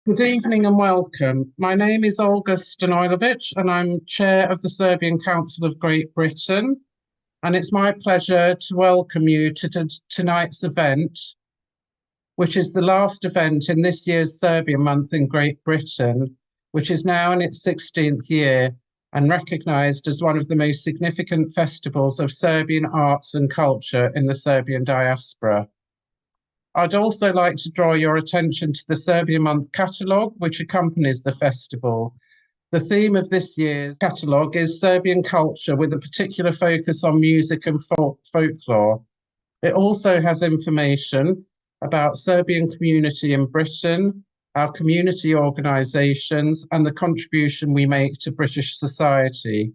Good evening and welcome. My name is Olga Stanoilovich and I'm Chair of the Serbian Council of Great Britain. And it's my pleasure to welcome you to tonight's event, which is the last event in this year's Serbian Month in Great Britain, which is now in its 16th year and recognised as one of the most significant festivals of Serbian arts and culture in the Serbian diaspora. I'd also like to draw your attention to the Serbian Month catalogue, which accompanies the festival. The theme of this year's catalogue is Serbian culture with a particular focus on music and folklore. It also has information about Serbian community in Britain, our community organisations, and the contribution we make to British society.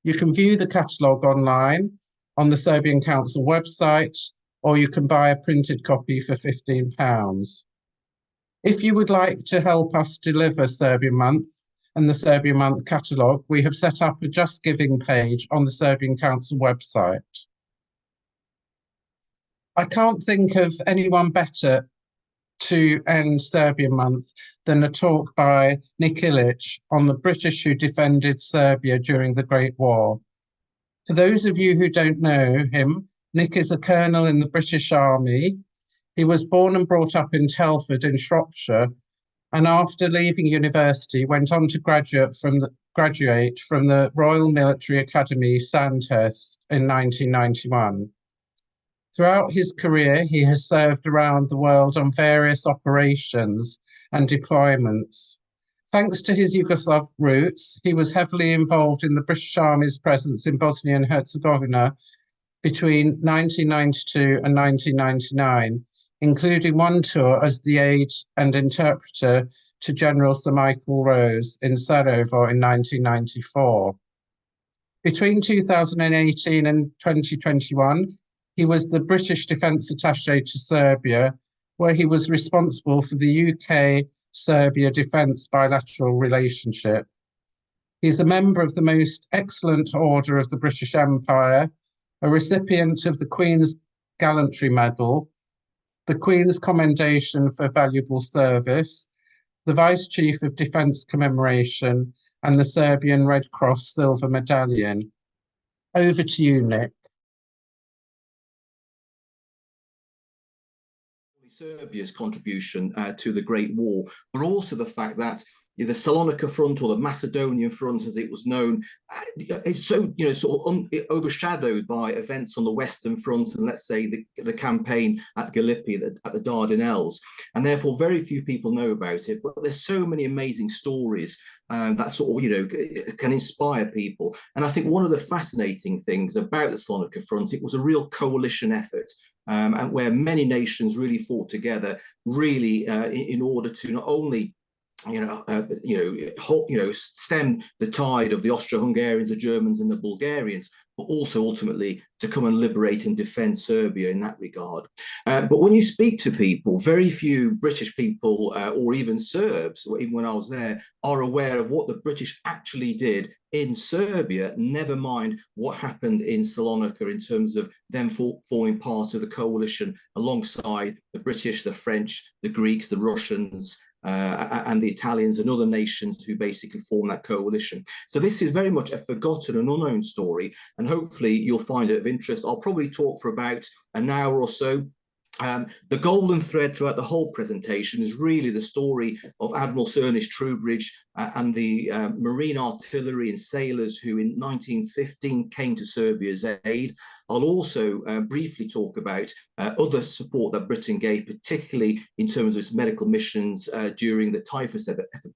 You can view the catalogue online on the Serbian Council website, or you can buy a printed copy for £15. If you would like to help us deliver Serbian Month and the Serbian Month catalogue, we have set up a Just Giving page on the Serbian Council website. I can't think of anyone better to end Serbian Month than a talk by Nick Ilić on the British who defended Serbia during the Great War. For those of you who don't know him, Nick is a colonel in the British Army. He was born and brought up in Telford in Shropshire, and after leaving university went on to graduate from the Royal Military Academy, Sandhurst in 1991. Throughout his career, he has served around the world on various operations and deployments. Thanks to his Yugoslav roots, he was heavily involved in the British Army's presence in Bosnia and Herzegovina between 1992 and 1999, including one tour as the aide and interpreter to General Sir Michael Rose in Sarajevo in 1994. Between 2018 and 2021, he was the British Defence Attaché to Serbia, where he was responsible for the UK-Serbia defence bilateral relationship. He's a member of the Most Excellent Order of the British Empire, a recipient of the Queen's Gallantry Medal, the Queen's Commendation for Valuable Service, the Vice Chief of Defence Commemoration, and the Serbian Red Cross Silver Medallion. Over to you, Nick. Serbia's contribution to the Great War, but also the fact that the Salonika front, or the Macedonian front as it was known, is so overshadowed by events on the Western front, and let's say the campaign at Gallipoli at the Dardanelles, and therefore very few people know about it. But there's so many amazing stories that sort of can inspire people. And I think one of the fascinating things about the Salonika front, it was a real coalition effort. And where many nations really fought together, really in order to not only stem the tide of the Austro-Hungarians, the Germans, and the Bulgarians, but also ultimately to come and liberate and defend Serbia in that regard. But when you speak to people, very few British people or even Serbs, or even when I was there, are aware of what the British actually did in Serbia, never mind what happened in Salonika in terms of them forming part of the coalition alongside the British, the French, the Greeks, the Russians, and the Italians and other nations who basically form that coalition. So this is very much a forgotten and unknown story, and hopefully you'll find it of interest. I'll probably talk for about an hour or so. The golden thread throughout the whole presentation is really the story of Admiral Ernest Troubridge and the Marine artillery and sailors who in 1915 came to Serbia's aid. I'll also briefly talk about other support that Britain gave, particularly in terms of its medical missions during the typhus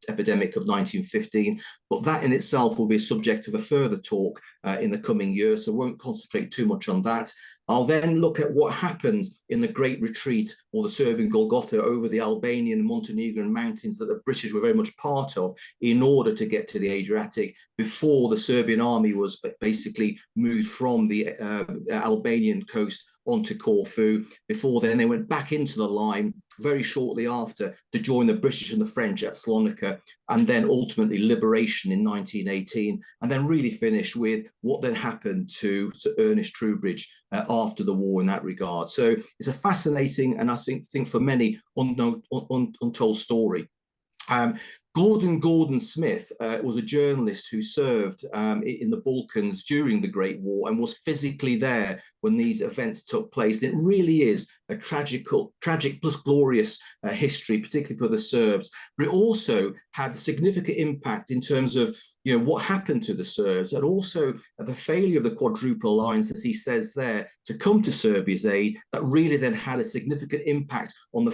epidemic of 1915. But that in itself will be a subject of a further talk in the coming year, so I won't concentrate too much on that. I'll then look at what happened in the Great Retreat, or the Serbian Golgotha, over the Albanian and Montenegrin mountains that the British were very much part of in order to get to the Adriatic, before the Serbian army was basically moved from the Albanian coast onto Corfu. Before then, they went back into the line very shortly after to join the British and the French at Salonika, and then ultimately liberation in 1918, and then really finish with what then happened to Sir Ernest Troubridge after the war in that regard. So it's a fascinating, and I think for many, untold story. Gordon Smith was a journalist who served in the Balkans during the Great War and was physically there when these events took place. It really is a tragic plus glorious history, particularly for the Serbs. But it also had a significant impact in terms of what happened to the Serbs, and also the failure of the Quadruple Alliance, as he says there, to come to Serbia's aid. That really then had a significant impact on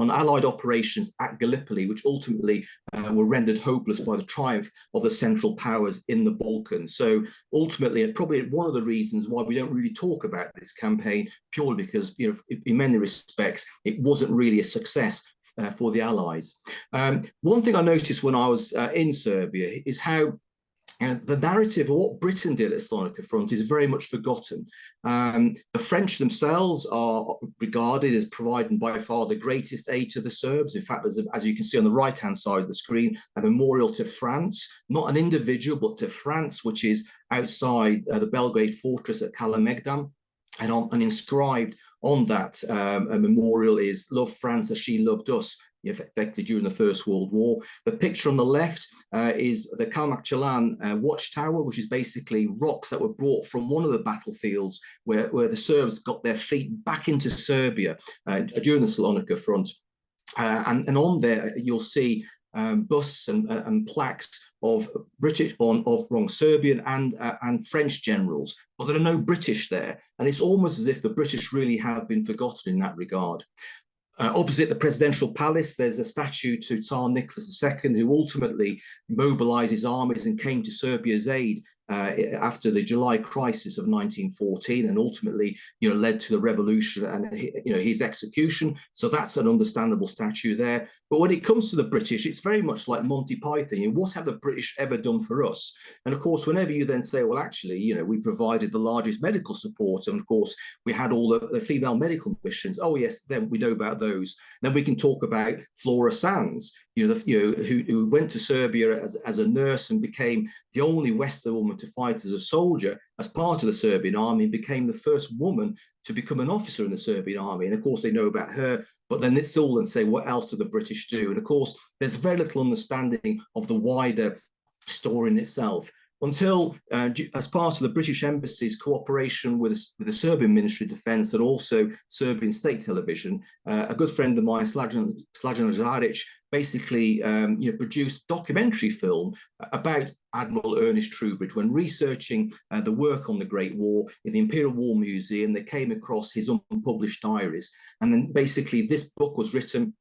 Allied operations at Gallipoli, which ultimately were rendered hopeless by the triumph of the Central Powers in the Balkans. So ultimately, probably one of the reasons why we don't really talk about this campaign, purely because, in many respects, it wasn't really a success for the Allies. One thing I noticed when I was in Serbia is how the narrative of what Britain did at Salonika Front is very much forgotten. The French themselves are regarded as providing by far the greatest aid to the Serbs. In fact, as you can see on the right-hand side of the screen, a memorial to France, not an individual, but to France, which is outside the Belgrade fortress at Kalemegdan. And inscribed on that a memorial is "Love France as she loved us," effectively during the First World War. The picture on the left is the Kalmakchalan watchtower, which is basically rocks that were brought from one of the battlefields where the Serbs got their feet back into Serbia during the Salonika Front. And on there you'll see busts and plaques of Serbian and French generals, but there are no British there, and it's almost as if the British really have been forgotten in that regard. Opposite the presidential palace, there's a statue to Tsar Nicholas II, who ultimately mobilized his armies and came to Serbia's aid after the July crisis of 1914, and ultimately, led to the revolution and his execution. So that's an understandable statue there. But when it comes to the British, it's very much like Monty Python. What have the British ever done for us? And of course, whenever you then say, well, actually, we provided the largest medical support, and of course, we had all the female medical missions. Oh yes, then we know about those. Then we can talk about Flora Sands, who went to Serbia as a nurse and became the only Western woman to fight as a soldier as part of the Serbian army, and became the first woman to become an officer in the Serbian army. And of course, they know about her, but then it's all and say, what else do the British do? And of course, there's very little understanding of the wider story in itself, until as part of the British Embassy's cooperation with the Serbian Ministry of Defence and also Serbian state television, a good friend of mine, Slađan Žarić, basically produced a documentary film about Admiral Ernest Troubridge. When researching the work on the Great War in the Imperial War Museum, they came across his unpublished diaries. And then basically this book was written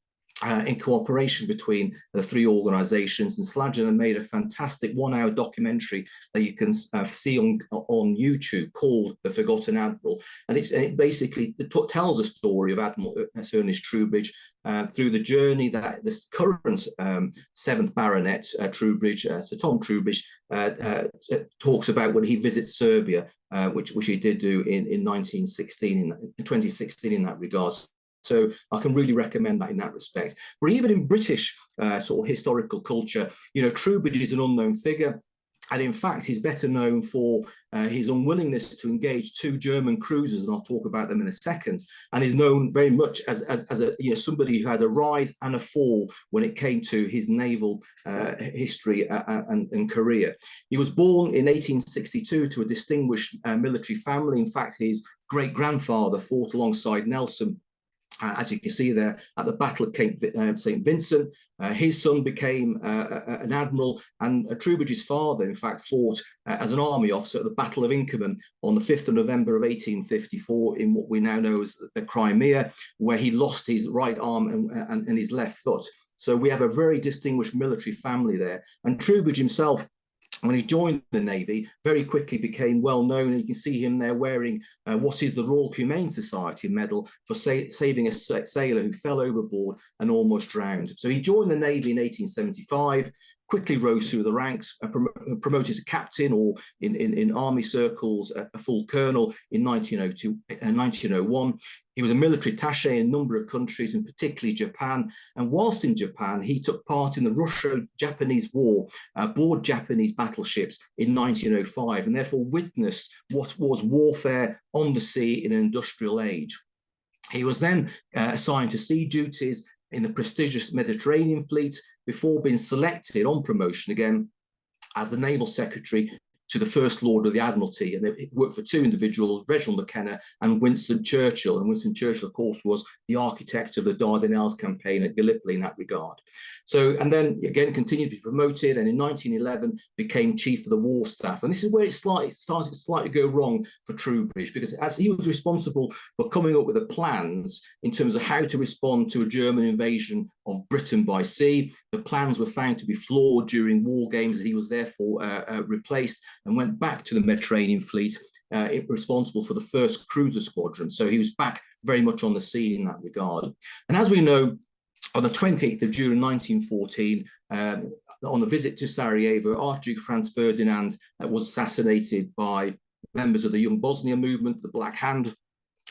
in cooperation between the three organizations, and Slađan made a fantastic 1-hour documentary that you can see on YouTube called The Forgotten Admiral. And it basically tells a story of Admiral Ernest Troubridge through the journey that this current 7th Baronet Troubridge, Sir Tom Troubridge, talks about when he visits Serbia, which he did do in 2016 in that regard. So I can really recommend that in that respect. But even in British sort of historical culture, Troubridge is an unknown figure. And in fact, he's better known for his unwillingness to engage 2 German cruisers, and I'll talk about them in a second. And is known very much as somebody who had a rise and a fall when it came to his naval history and career. He was born in 1862 to a distinguished military family. In fact, his great-grandfather fought alongside Nelson, as you can see there, at the Battle of St. Vincent. His son became an admiral, and Troubridge's father, in fact, fought as an army officer at the Battle of Inkerman on the 5th of November of 1854 in what we now know as the Crimea, where he lost his right arm and his left foot. So we have a very distinguished military family there. And Troubridge himself, when he joined the Navy, very quickly became well known, and you can see him there wearing what is the Royal Humane Society medal for saving a sailor who fell overboard and almost drowned. So he joined the Navy in 1875, quickly rose through the ranks, promoted to captain, or in army circles, a full colonel in 1901. He was a military attaché in a number of countries, and particularly Japan. And whilst in Japan, he took part in the Russo-Japanese War aboard Japanese battleships in 1905, and therefore witnessed what was warfare on the sea in an industrial age. He was then assigned to sea duties in the prestigious Mediterranean fleet before being selected on promotion again as the Naval Secretary to the First Lord of the Admiralty. And it worked for two individuals, Reginald McKenna and Winston Churchill. And Winston Churchill, of course, was the architect of the Dardanelles campaign at Gallipoli in that regard. So, and then again, continued to be promoted, and in 1911 became Chief of the War Staff. And this is where it started to slightly go wrong for Troubridge, because as he was responsible for coming up with the plans in terms of how to respond to a German invasion of Britain by sea, the plans were found to be flawed during war games. He was therefore replaced and went back to the Mediterranean fleet, responsible for the first cruiser squadron. So he was back very much on the scene in that regard. And as we know, on the 28th of June 1914, on a visit to Sarajevo, Archduke Franz Ferdinand was assassinated by members of the Young Bosnia movement, the Black Hand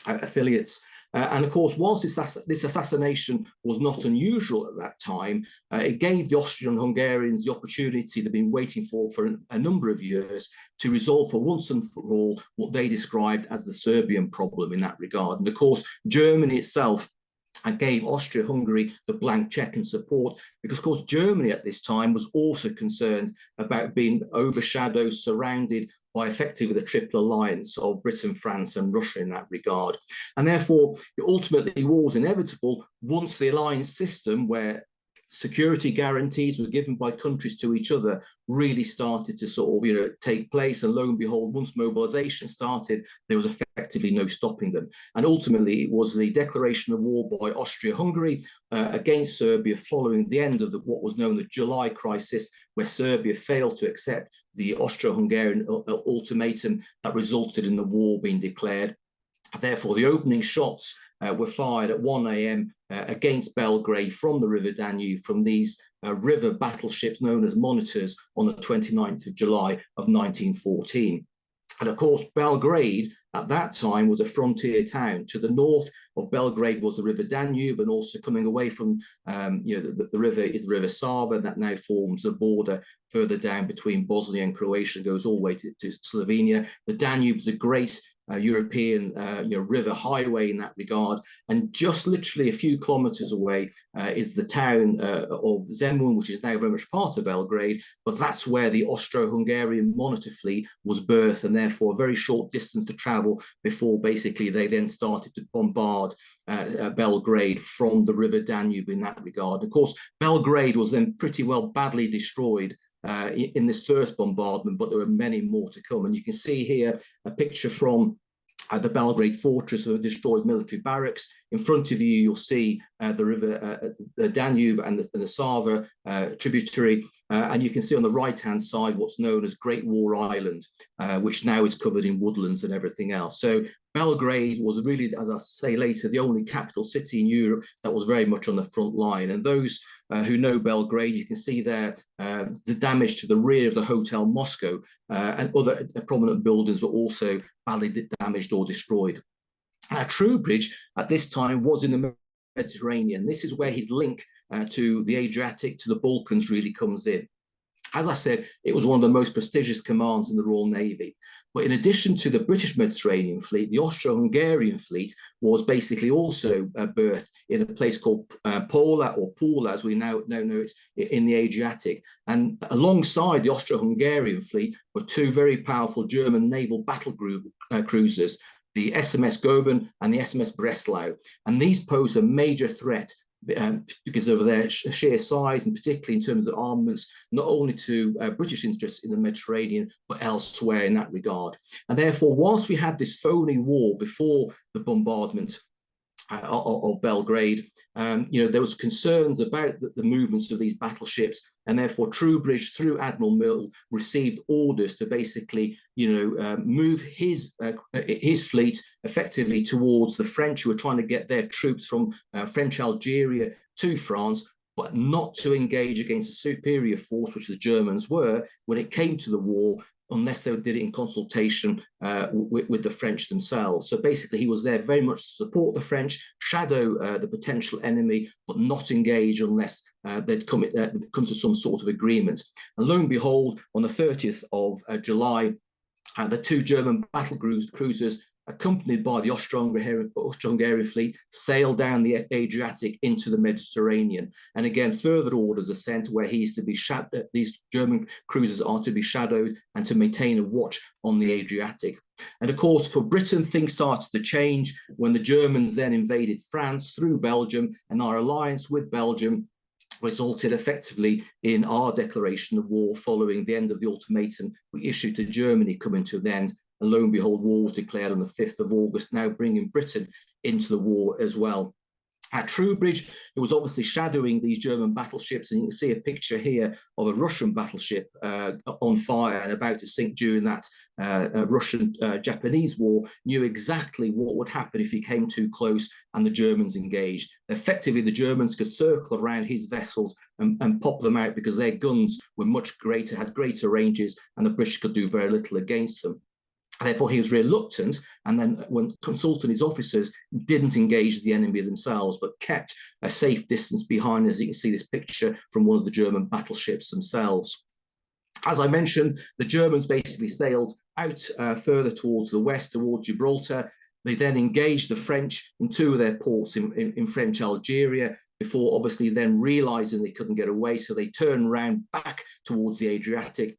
affiliates. And of course, whilst this assassination was not unusual at that time, it gave the Austrian-Hungarians the opportunity they've been waiting for a number of years to resolve for once and for all what they described as the Serbian problem in that regard. And of course, Germany itself gave Austria-Hungary the blank check and support, because of course Germany at this time was also concerned about being overshadowed, surrounded by effectively the triple alliance of Britain, France and Russia in that regard. And therefore ultimately war was inevitable once the alliance system, where security guarantees were given by countries to each other, really started to sort of, take place. And lo and behold, once mobilization started, there was effectively no stopping them. And ultimately, it was the declaration of war by Austria-Hungary against Serbia following the end of what was known as the July crisis, where Serbia failed to accept the Austro-Hungarian ultimatum that resulted in the war being declared. Therefore, the opening shots were fired at 1 a.m. Against Belgrade from the River Danube, from these river battleships known as monitors, on the 29th of July of 1914. And of course, Belgrade at that time was a frontier town. To the north of Belgrade was the River Danube, and also coming away from the river is the River Sava, that now forms the border further down between Bosnia and Croatia, goes all the way to Slovenia. The Danube is a great European river highway in that regard, and just literally a few kilometers away is the town of Zemun, which is now very much part of Belgrade, but that's where the Austro-Hungarian monitor fleet was birthed, and therefore a very short distance to travel before basically they then started to bombard Belgrade from the River Danube in that regard. Of course, Belgrade was then pretty well badly destroyed in this first bombardment, but there were many more to come. And you can see here a picture from the Belgrade fortress of a destroyed military barracks. In front of you, you'll see the river the Danube and the Sava tributary. And you can see on the right-hand side what's known as Great War Island, which now is covered in woodlands and everything else. So Belgrade was really, as I'll say later, the only capital city in Europe that was very much on the front line. And those who know Belgrade, you can see there the damage to the rear of the Hotel Moscow, and other prominent buildings were also badly damaged or destroyed. Troubridge at this time was in the Mediterranean. This is where his link to the Adriatic, to the Balkans, really comes in. As I said, it was one of the most prestigious commands in the Royal Navy. But in addition to the British Mediterranean fleet, the Austro-Hungarian fleet was basically also birthed in a place called Pola, or Pula, as we now know it, in the Adriatic. And alongside the Austro-Hungarian fleet were two very powerful German naval battle cruisers, the SMS Goeben and the SMS Breslau. And these pose a major threat because of their sheer size, and particularly in terms of armaments, not only to British interests in the Mediterranean, but elsewhere in that regard. And therefore, whilst we had this phony war before the bombardment of Belgrade, there was concerns about the movements of these battleships, and therefore Troubridge, through Admiral Mill, received orders to basically, move his fleet effectively towards the French, who were trying to get their troops from French Algeria to France, but not to engage against a superior force, which the Germans were, when it came to the war, unless they did it in consultation with the French themselves. So basically, he was there very much to support the French, shadow the potential enemy, but not engage unless they'd come to some sort of agreement. And lo and behold, on the 30th of July, the two German battle cruisers accompanied by the Austro-Hungarian fleet, sailed down the Adriatic into the Mediterranean. And again, further orders are sent where he's to be these German cruisers are to be shadowed and to maintain a watch on the Adriatic. And of course, for Britain, things started to change when the Germans then invaded France through Belgium, and our alliance with Belgium resulted effectively in our declaration of war following the end of the ultimatum we issued to Germany coming to an end. And lo and behold, war was declared on the 5th of August, now bringing Britain into the war as well. At Troubridge, it was obviously shadowing these German battleships, and you can see a picture here of a Russian battleship on fire and about to sink during that Russian-Japanese war, knew exactly what would happen if he came too close and the Germans engaged. Effectively, the Germans could circle around his vessels and pop them out because their guns were much greater, had greater ranges, and the British could do very little against them. Therefore, he was reluctant, and then when consulting his officers, didn't engage the enemy themselves, but kept a safe distance behind, as you can see this picture from one of the German battleships themselves. As I mentioned, the Germans basically sailed out further towards the west, towards Gibraltar. They then engaged the French in 2 of their ports in French Algeria, before obviously then realizing they couldn't get away, so they turned around back towards the Adriatic.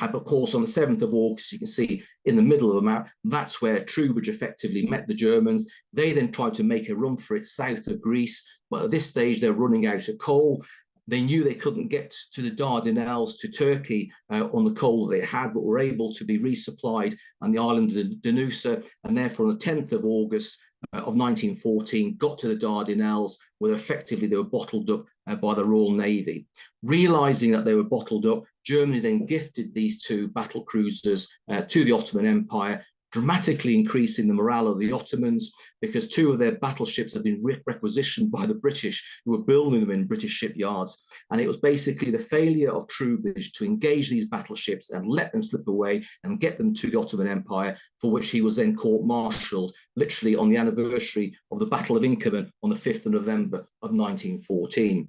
And of course, on the 7th of August, you can see in the middle of the map, that's where Troubridge effectively met the Germans. They then tried to make a run for it south of Greece, but at this stage, they're running out of coal. They knew they couldn't get to the Dardanelles, to Turkey, on the coal they had, but were able to be resupplied on the island of Danusa. And therefore, on the 10th of August of 1914, got to the Dardanelles, where effectively they were bottled up by the Royal Navy. Realizing that they were bottled up, Germany then gifted these 2 battle cruisers to the Ottoman Empire, dramatically increasing the morale of the Ottomans, because 2 of their battleships had been requisitioned by the British, who were building them in British shipyards. And it was basically the failure of Troubridge to engage these battleships and let them slip away and get them to the Ottoman Empire, for which he was then court-martialed, literally on the anniversary of the Battle of Inkerman on the 5th of November of 1914.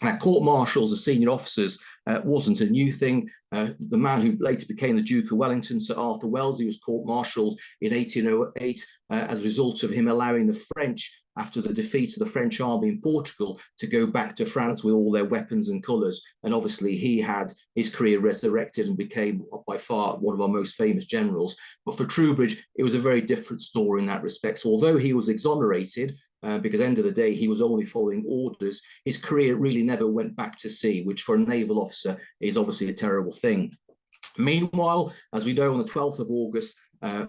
Now, court-martials of senior officers wasn't a new thing. The man who later became the Duke of Wellington, Sir Arthur Wellesley, was court-martialed in 1808 as a result of him allowing the French, after the defeat of the French army in Portugal, to go back to France with all their weapons and colours. And obviously he had his career resurrected and became by far one of our most famous generals. But for Troubridge, it was a very different story in that respect. So although he was exonerated, because at the end of the day, he was only following orders, his career really never went back to sea, which for a naval officer is obviously a terrible thing. Meanwhile, as we know, on the 12th of August,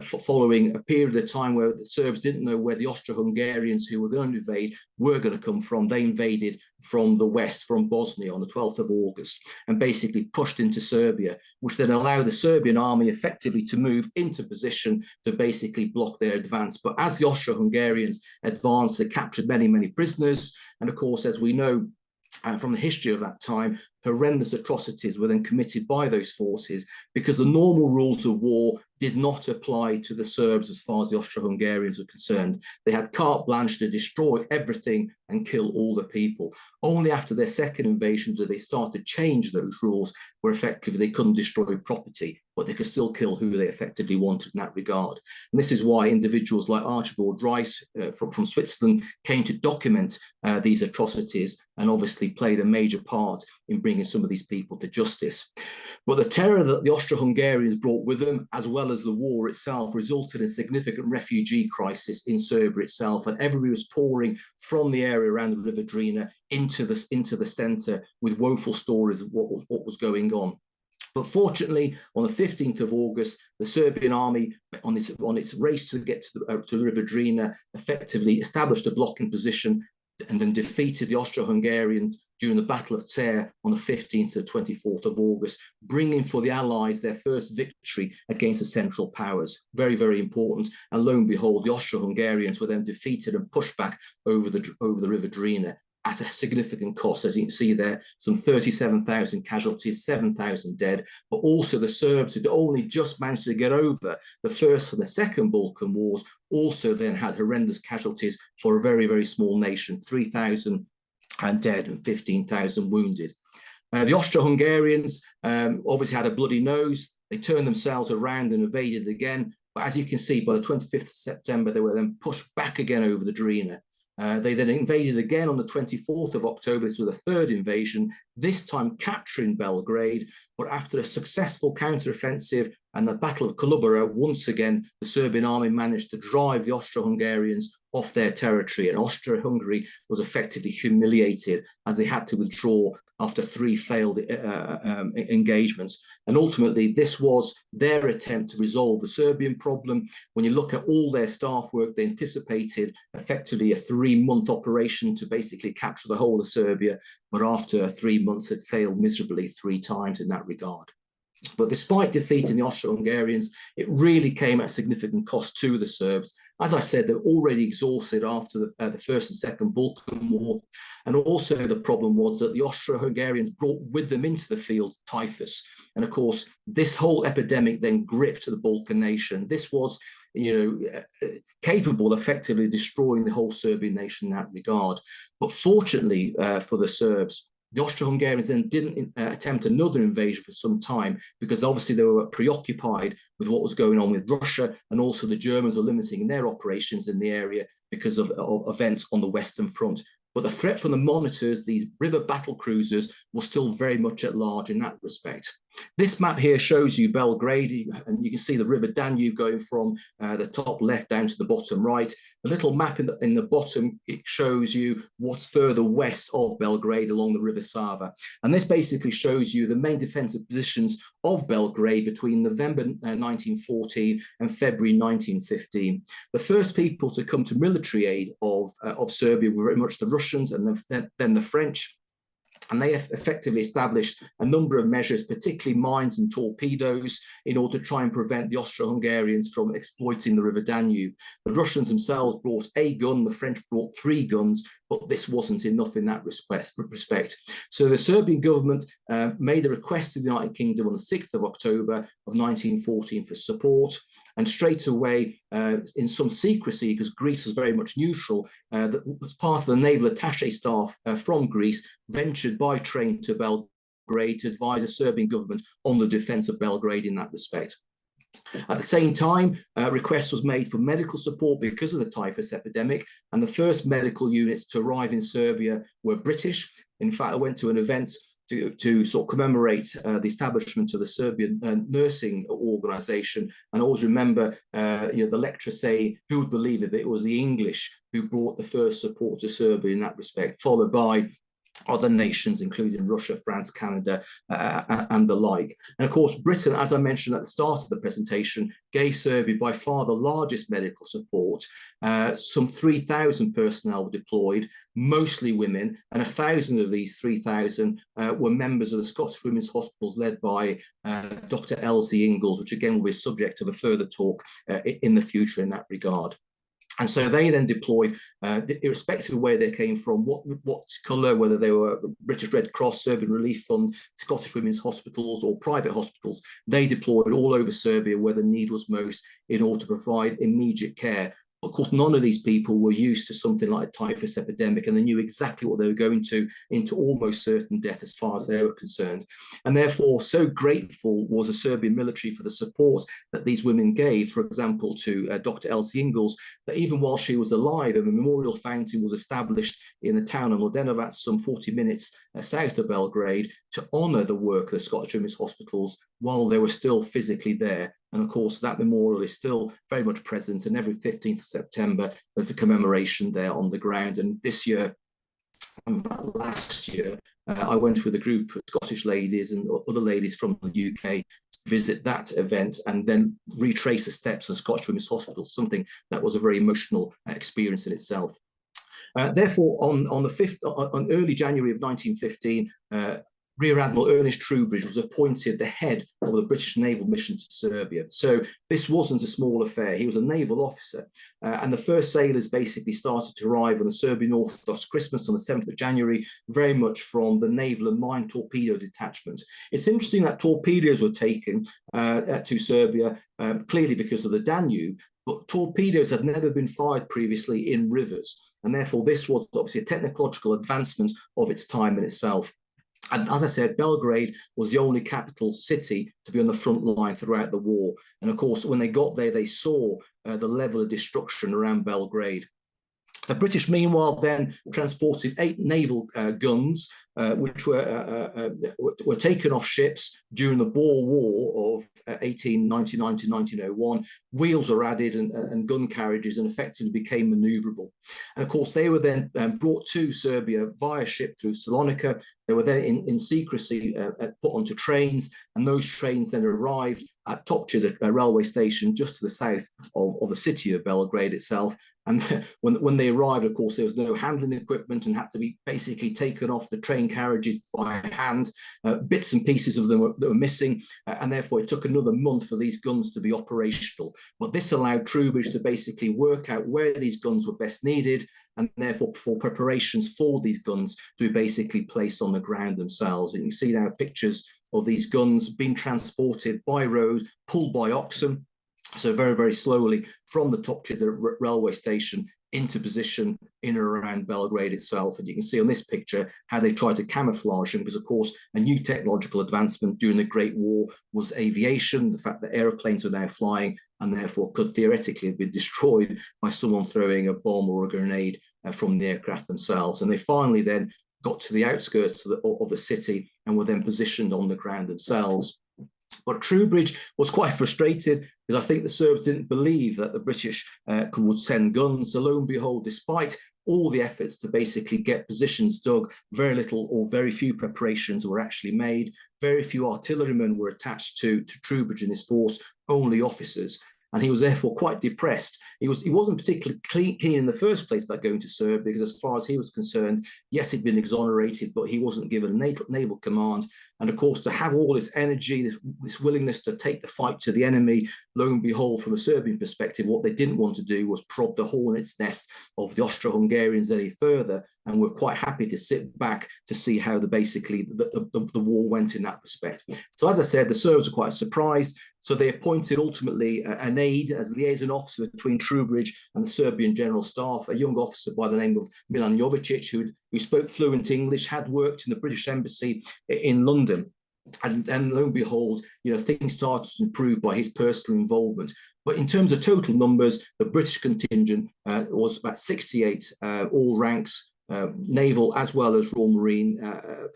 following a period of time where the Serbs didn't know where the Austro-Hungarians who were going to invade were going to come from, they invaded from the west, from Bosnia on the 12th of August, and basically pushed into Serbia, which then allowed the Serbian army effectively to move into position to basically block their advance. But as the Austro-Hungarians advanced, they captured many, many prisoners. And of course, as we know from the history of that time, horrendous atrocities were then committed by those forces, because the normal rules of war did not apply to the Serbs as far as the Austro-Hungarians were concerned. They had carte blanche to destroy everything and kill all the people. Only after their second invasion did they start to change those rules, where effectively they couldn't destroy property, but they could still kill who they effectively wanted in that regard. And this is why individuals like Archibald Rice from Switzerland came to document these atrocities, and obviously played a major part in bringing some of these people to justice. But the terror that the Austro-Hungarians brought with them, as well as the war itself, resulted in a significant refugee crisis in Serbia itself, and everybody was pouring from the area around the River Drina into the centre with woeful stories of what was going on. But fortunately, on the 15th of August, the Serbian army, on its race to get to the River Drina, effectively established a blocking position and then defeated the Austro-Hungarians during the Battle of Ter on the 15th to the 24th of August, bringing for the Allies their first victory against the Central Powers. Very, very important. And lo and behold, the Austro-Hungarians were then defeated and pushed back over the River Drina at a significant cost. As you can see there, some 37,000 casualties, 7,000 dead, but also the Serbs, who'd only just managed to get over the First and the Second Balkan Wars, also then had horrendous casualties for a very, very small nation, 3,000 dead and 15,000 wounded. The Austro-Hungarians obviously had a bloody nose. They turned themselves around and invaded again, But as you can see, by the 25th of September, they were then pushed back again over the Drina. They then invaded again on the 24th of October. This was a third invasion, this time capturing Belgrade. But after a successful counteroffensive and the Battle of Kolubara, once again, the Serbian army managed to drive the Austro-Hungarians off their territory. And Austro-Hungary was effectively humiliated as they had to withdraw after 3 failed engagements. And ultimately, this was their attempt to resolve the Serbian problem. When you look at all their staff work, they anticipated effectively a 3-month operation to basically capture the whole of Serbia. But after 3 months, had failed miserably 3 times in that regard. But despite defeating the Austro-Hungarians, it really came at a significant cost to the Serbs. As I said, they're already exhausted after the First and Second Balkan War. And also the problem was that the Austro-Hungarians brought with them into the field typhus. And of course, this whole epidemic then gripped the Balkan nation. This was, capable of effectively destroying the whole Serbian nation in that regard. But fortunately for the Serbs, the Austro-Hungarians then didn't attempt another invasion for some time, because obviously they were preoccupied with what was going on with Russia, and also the Germans are limiting their operations in the area because of events on the Western Front. But the threat from the monitors, these river battle cruisers, was still very much at large in that respect. This map here shows you Belgrade, and you can see the River Danube going from the top left down to the bottom right. The little map in the bottom, it shows you what's further west of Belgrade along the River Sava. And this basically shows you the main defensive positions of Belgrade between November 1914 and February 1915. The first people to come to military aid of Serbia were very much the Russians and then the French. And they effectively established a number of measures, particularly mines and torpedoes, in order to try and prevent the Austro-Hungarians from exploiting the River Danube. The Russians themselves brought a gun, the French brought 3 guns, but this wasn't enough in that respect. So the Serbian government made a request to the United Kingdom on the 6th of October of 1914 for support. And straight away, in some secrecy, because Greece was very much neutral, that was part of the naval attaché staff from Greece ventured by train to Belgrade to advise the Serbian government on the defense of Belgrade in that respect. At the same time, a request was made for medical support because of the typhus epidemic, and the first medical units to arrive in Serbia were British. In fact, I went to an event to sort of commemorate the establishment of the Serbian nursing organization. And I always remember the lecturer saying, who would believe it was the English who brought the first support to Serbia in that respect, followed by other nations, including Russia, France, Canada, and the like. And of course, Britain, as I mentioned at the start of the presentation, gave Serbia by far the largest medical support. Some 3,000 personnel were deployed, mostly women, and 1,000 of these 3,000 were members of the Scottish Women's Hospitals led by Dr. Elsie Ingalls, which again will be subject of a further talk in the future in that regard. And so they then deployed, irrespective of where they came from, what colour, whether they were British Red Cross, Serbian Relief Fund, Scottish Women's Hospitals or private hospitals, they deployed all over Serbia where the need was most in order to provide immediate care. Of course, none of these people were used to something like a typhus epidemic, and they knew exactly what they were going to, into almost certain death as far as they were concerned. And therefore, so grateful was the Serbian military for the support that these women gave, for example, to Dr. Elsie Ingalls, that even while she was alive, a memorial fountain was established in the town of Mladenovac, some 40 minutes south of Belgrade, to honour the work of the Scottish Women's Hospitals while they were still physically there. And of course, that memorial is still very much present, and every 15th of September, there's a commemoration there on the ground. And this year, last year, I went with a group of Scottish ladies and other ladies from the UK to visit that event and then retrace the steps of Scottish Women's Hospital, something that was a very emotional experience in itself. Therefore, on early January of 1915, Rear Admiral Ernest Troubridge was appointed the head of the British naval mission to Serbia. So this wasn't a small affair. He was a naval officer, and the first sailors basically started to arrive on the Serbian Orthodox Christmas on the 7th of January, very much from the naval and mine torpedo detachment. It's interesting that torpedoes were taken to Serbia, clearly because of the Danube, but torpedoes had never been fired previously in rivers, and therefore this was obviously a technological advancement of its time in itself. And as I said, Belgrade was the only capital city to be on the front line throughout the war. And of course, when they got there, they saw the level of destruction around Belgrade. The British, meanwhile, then transported 8 naval guns, which were taken off ships during the Boer War of 1899 to 1901. Wheels were added and gun carriages, and effectively became manoeuvrable. And of course, they were then brought to Serbia via ship through Salonika. They were then in secrecy put onto trains, and those trains then arrived at Topče, the railway station just to the south of the city of Belgrade itself. And when they arrived, of course, there was no handling equipment and had to be basically taken off the train carriages by hand. Bits and pieces of them were missing, and therefore it took another month for these guns to be operational. But this allowed Troubridge to basically work out where these guns were best needed, and therefore for preparations for these guns to be basically placed on the ground themselves. And you see now pictures of these guns being transported by road, pulled by oxen, so very, very slowly from the Topče, the railway station, into position in or around Belgrade itself. And you can see on this picture how they tried to camouflage them, because of course a new technological advancement during the Great War was aviation, the fact that aeroplanes were now flying and therefore could theoretically have been destroyed by someone throwing a bomb or a grenade from the aircraft themselves. And they finally then got to the outskirts of the city and were then positioned on the ground themselves. But Troubridge was quite frustrated, because I think the Serbs didn't believe that the British would send guns. So lo and behold, despite all the efforts to basically get positions dug, very little or very few preparations were actually made. Very few artillerymen were attached to Troubridge and his force, only officers. And he was therefore quite depressed. He wasn't particularly keen in the first place about going to Serbia, because as far as he was concerned, yes, he'd been exonerated, but he wasn't given a naval command. And of course, to have all this energy, this willingness to take the fight to the enemy, lo and behold, from a Serbian perspective, what they didn't want to do was prod the hornet's nest of the Austro-Hungarians any further, and were quite happy to sit back to see how the war went in that respect. So as I said, the Serbs were quite surprised. So they appointed ultimately an aide as liaison officer between Troubridge and the Serbian General Staff, a young officer by the name of Milan Jovicic, who spoke fluent English, had worked in the British Embassy in London. And lo and behold, things started to improve by his personal involvement. But in terms of total numbers, the British contingent was about 68, all ranks, naval as well as Royal Marine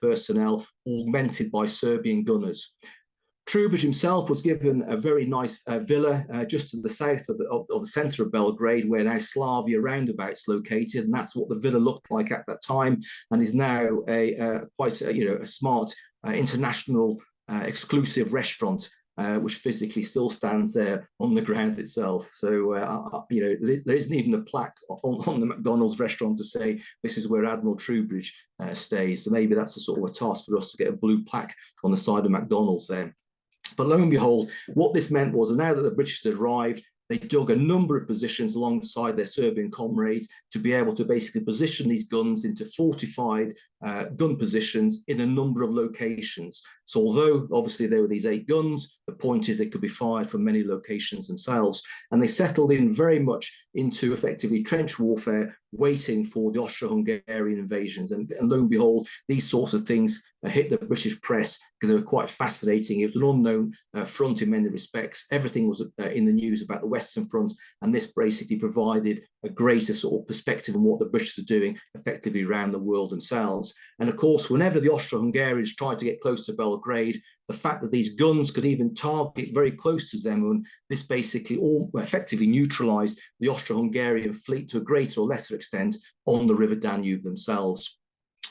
personnel, augmented by Serbian gunners. Troubridge himself was given a very nice villa just to the south of the centre of Belgrade, where now Slavia roundabout's located, and that's what the villa looked like at that time, and is now quite a smart international exclusive restaurant, which physically still stands there on the ground itself. So there isn't even a plaque on the McDonald's restaurant to say this is where Admiral Troubridge stays. So maybe that's a sort of a task for us to get a blue plaque on the side of McDonald's there. But lo and behold, what this meant was, now that the British had arrived, they dug a number of positions alongside their Serbian comrades to be able to basically position these guns into fortified gun positions in a number of locations. So although obviously there were these 8 guns, the point is they could be fired from many locations themselves. And they settled in very much into effectively trench warfare, waiting for the Austro-Hungarian invasions. And lo and behold, these sorts of things hit the British press because they were quite fascinating. It was an unknown front in many respects. Everything was in the news about the Western Front, and this basically provided a greater sort of perspective on what the British were doing effectively around the world themselves. And of course, whenever the Austro-Hungarians tried to get close to Belgrade, the fact that these guns could even target very close to Zemun, this basically all effectively neutralized the Austro-Hungarian fleet to a greater or lesser extent on the River Danube themselves.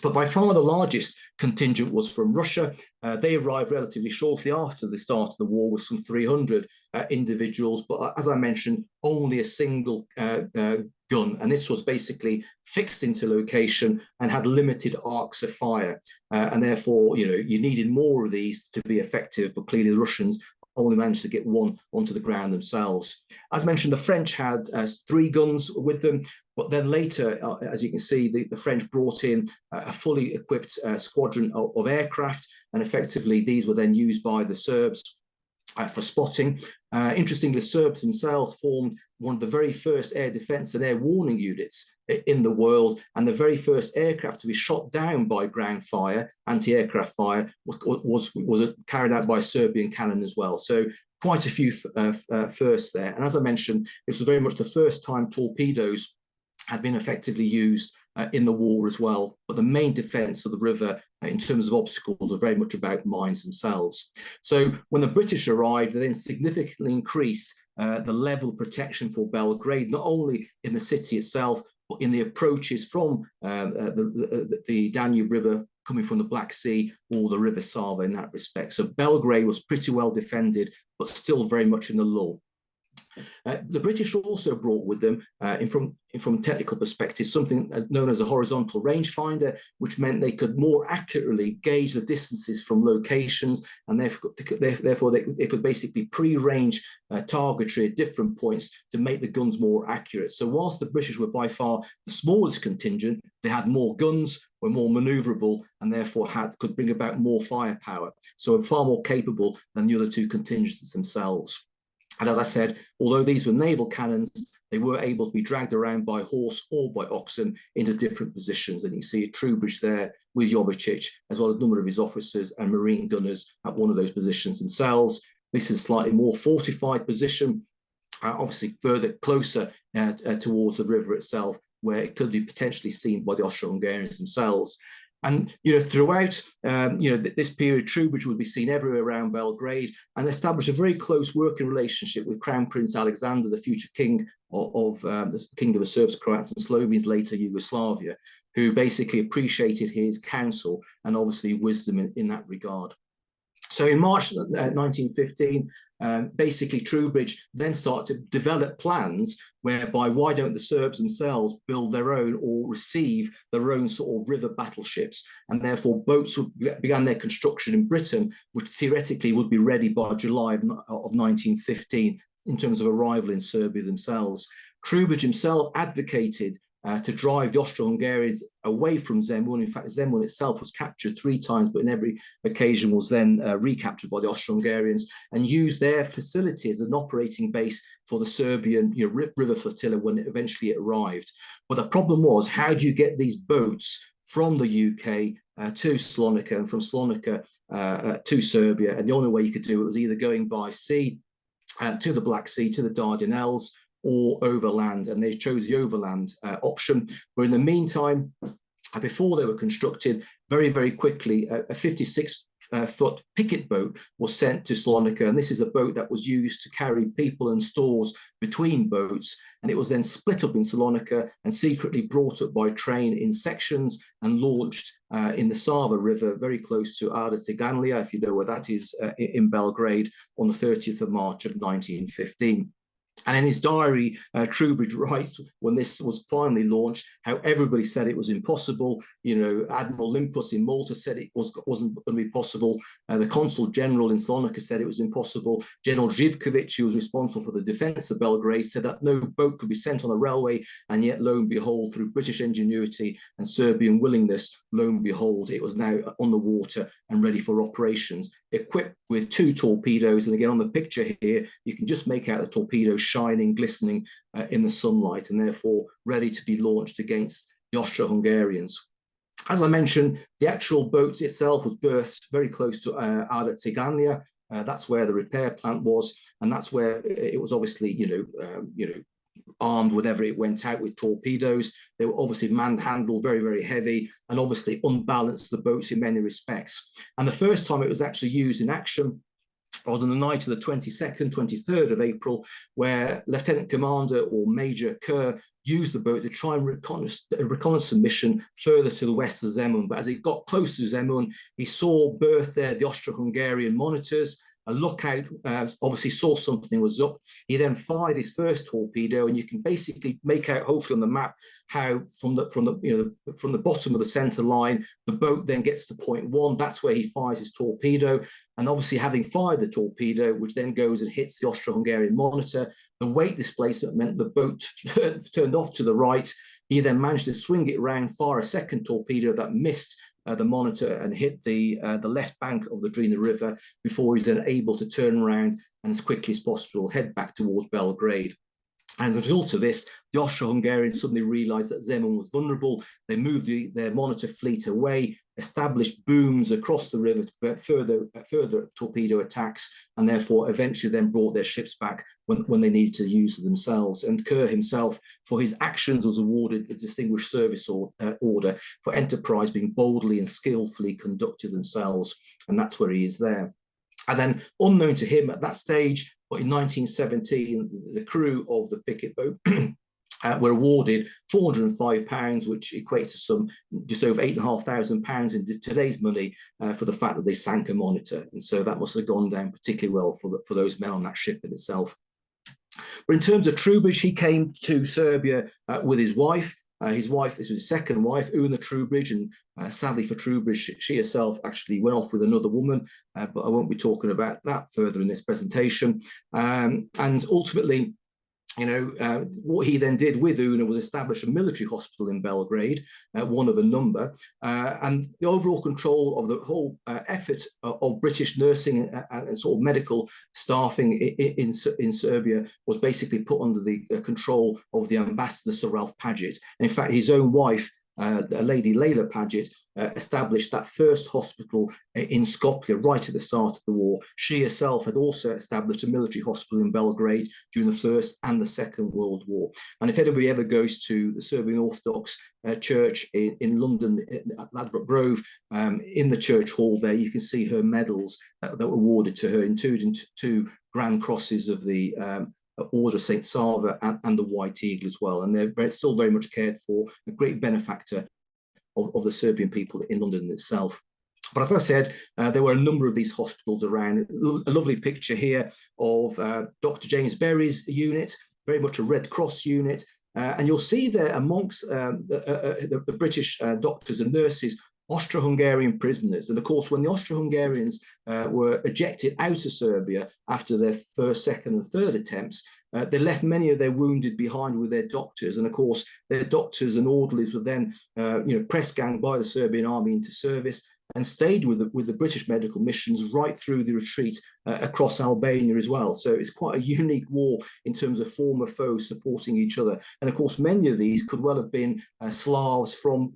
But by far the largest contingent was from Russia. They arrived relatively shortly after the start of the war with some 300 individuals. But as I mentioned, only a single gun. And this was basically fixed into location and had limited arcs of fire. And therefore, you needed more of these to be effective. But clearly the Russians only managed to get one onto the ground themselves. As mentioned, the French had 3 guns with them, but then later, as you can see, the French brought in a fully equipped squadron of aircraft, and effectively these were then used by the Serbs for spotting. Interestingly, the Serbs themselves formed one of the very first air defense and air warning units in the world, and the very first aircraft to be shot down by ground fire, anti-aircraft fire, was carried out by Serbian cannon as well. So quite a few firsts there. And as I mentioned, this was very much the first time torpedoes had been effectively used in the war as well. But the main defence of the river in terms of obstacles were very much about mines themselves. So when the British arrived, they then significantly increased the level of protection for Belgrade, not only in the city itself, but in the approaches from the Danube River coming from the Black Sea or the River Sava in that respect. So Belgrade was pretty well defended, but still very much in the lull. The British also brought with them, from a technical perspective, something known as a horizontal rangefinder, which meant they could more accurately gauge the distances from locations, and therefore they could basically pre-range targetry at different points to make the guns more accurate. So whilst the British were by far the smallest contingent, they had more guns, were more maneuverable, and therefore could bring about more firepower. So far more capable than the other two contingents themselves. And as I said, although these were naval cannons, they were able to be dragged around by horse or by oxen into different positions. And you see Troubridge there with Jovicic, as well as a number of his officers and marine gunners at one of those positions themselves. This is a slightly more fortified position, obviously further closer towards the river itself, where it could be potentially seen by the Austro-Hungarians themselves. And throughout this period, Troubridge would be seen everywhere around Belgrade and established a very close working relationship with Crown Prince Alexander, the future king of the Kingdom of Serbs, Croats and Slovenes, later Yugoslavia, who basically appreciated his counsel and obviously wisdom in that regard. So in March 1915, basically Troubridge then started to develop plans whereby why don't the Serbs themselves build their own or receive their own sort of river battleships, and therefore boats began their construction in Britain, which theoretically would be ready by July of 1915 in terms of arrival in Serbia themselves. Troubridge himself advocated to drive the Austro-Hungarians away from Zemun. In fact, Zemun itself was captured 3 times, but in every occasion was then recaptured by the Austro-Hungarians, and used their facility as an operating base for the Serbian river flotilla when it eventually arrived. But the problem was, how do you get these boats from the UK to Salonika, and from Salonika to Serbia? And the only way you could do it was either going by sea to the Black Sea, to the Dardanelles, or overland, and they chose the overland option. But in the meantime, before they were constructed, very, very quickly, a 56-foot picket boat was sent to Salonika, and this is a boat that was used to carry people and stores between boats, and it was then split up in Salonika and secretly brought up by train in sections and launched in the Sava River, very close to Adriatic, if you know where that is, in Belgrade, on the 30th of March of 1915. And in his diary, Troubridge writes, when this was finally launched, how everybody said it was impossible. Admiral Limpus in Malta said it wasn't going to be possible. The Consul General in Salonika said it was impossible. General Živković, who was responsible for the defence of Belgrade, said that no boat could be sent on the railway. And yet, lo and behold, through British ingenuity and Serbian willingness, lo and behold, it was now on the water and ready for operations, equipped with 2 torpedoes. And again, on the picture here, you can just make out the torpedoes shining, glistening in the sunlight, and therefore ready to be launched against the Austro-Hungarians. As I mentioned, the actual boat itself was berthed very close to Adriatic. That's where the repair plant was, and that's where it was obviously, armed whenever it went out with torpedoes. They were obviously man-handled, very, very heavy, and obviously unbalanced the boats in many respects. And the first time it was actually used in action was on the night of the 22nd, 23rd of April, where Lieutenant Commander or Major Kerr used the boat to try and reconnaissance a mission further to the west of Zemun. But as it got close to Zemun, he saw berthed there the Austro-Hungarian monitors. A lookout obviously saw something was up. He then fired his first torpedo, and you can basically make out, hopefully on the map, how from the bottom of the center line, the boat then gets to point 1. That's where he fires his torpedo, and obviously having fired the torpedo, which then goes and hits the Austro-Hungarian monitor, the weight displacement meant the boat turned off to the right. He then managed to swing it round, fire a second torpedo that missed the Monitor and hit the left bank of the Drina River before he's then able to turn around and as quickly as possible head back towards Belgrade. And as a result of this, the Austro-Hungarians suddenly realized that Zemun was vulnerable. They moved their Monitor fleet away, established booms across the river to prevent further torpedo attacks, and therefore eventually then brought their ships back when they needed to use them themselves. And Kerr himself, for his actions, was awarded a Distinguished Service Order for enterprise being boldly and skillfully conducted themselves. And that's where he is there. And then, unknown to him at that stage, but in 1917, the crew of the picket boat were awarded £405, which equates to some just over £8,500 in today's money for the fact that they sank a Monitor. And so that must have gone down particularly well for those men on that ship in itself. But in terms of Troubridge, he came to Serbia with his wife. This was his second wife, Una Troubridge, and sadly for Troubridge, she herself actually went off with another woman, but I won't be talking about that further in this presentation. And ultimately, what he then did with Una was establish a military hospital in Belgrade, one of a number, and the overall control of the whole effort of British nursing and sort of medical staffing in Serbia was basically put under the control of the ambassador, Sir Ralph Paget. And in fact, his own wife, Lady Leila Paget, established that first hospital in Skopje right at the start of the war. She herself had also established a military hospital in Belgrade during the First and the Second World War. And if anybody ever goes to the Serbian Orthodox Church in London, at Ladbroke Grove, in the church hall there, you can see her medals that were awarded to her, including two Grand Crosses of the Order of St. Sava and the White Eagle as well. And they're still very much cared for, a great benefactor of the Serbian people in London itself. But as I said, there were a number of these hospitals around. A lovely picture here of Dr. James Berry's unit, very much a Red Cross unit. And you'll see there amongst the British doctors and nurses, Austro-Hungarian prisoners. And of course, when the Austro-Hungarians were ejected out of Serbia after their first, second, and third attempts, they left many of their wounded behind with their doctors. And of course, their doctors and orderlies were then, press ganged by the Serbian army into service and stayed with the British medical missions right through the retreat across Albania as well. So it's quite a unique war in terms of former foes supporting each other. And of course, many of these could well have been Slavs from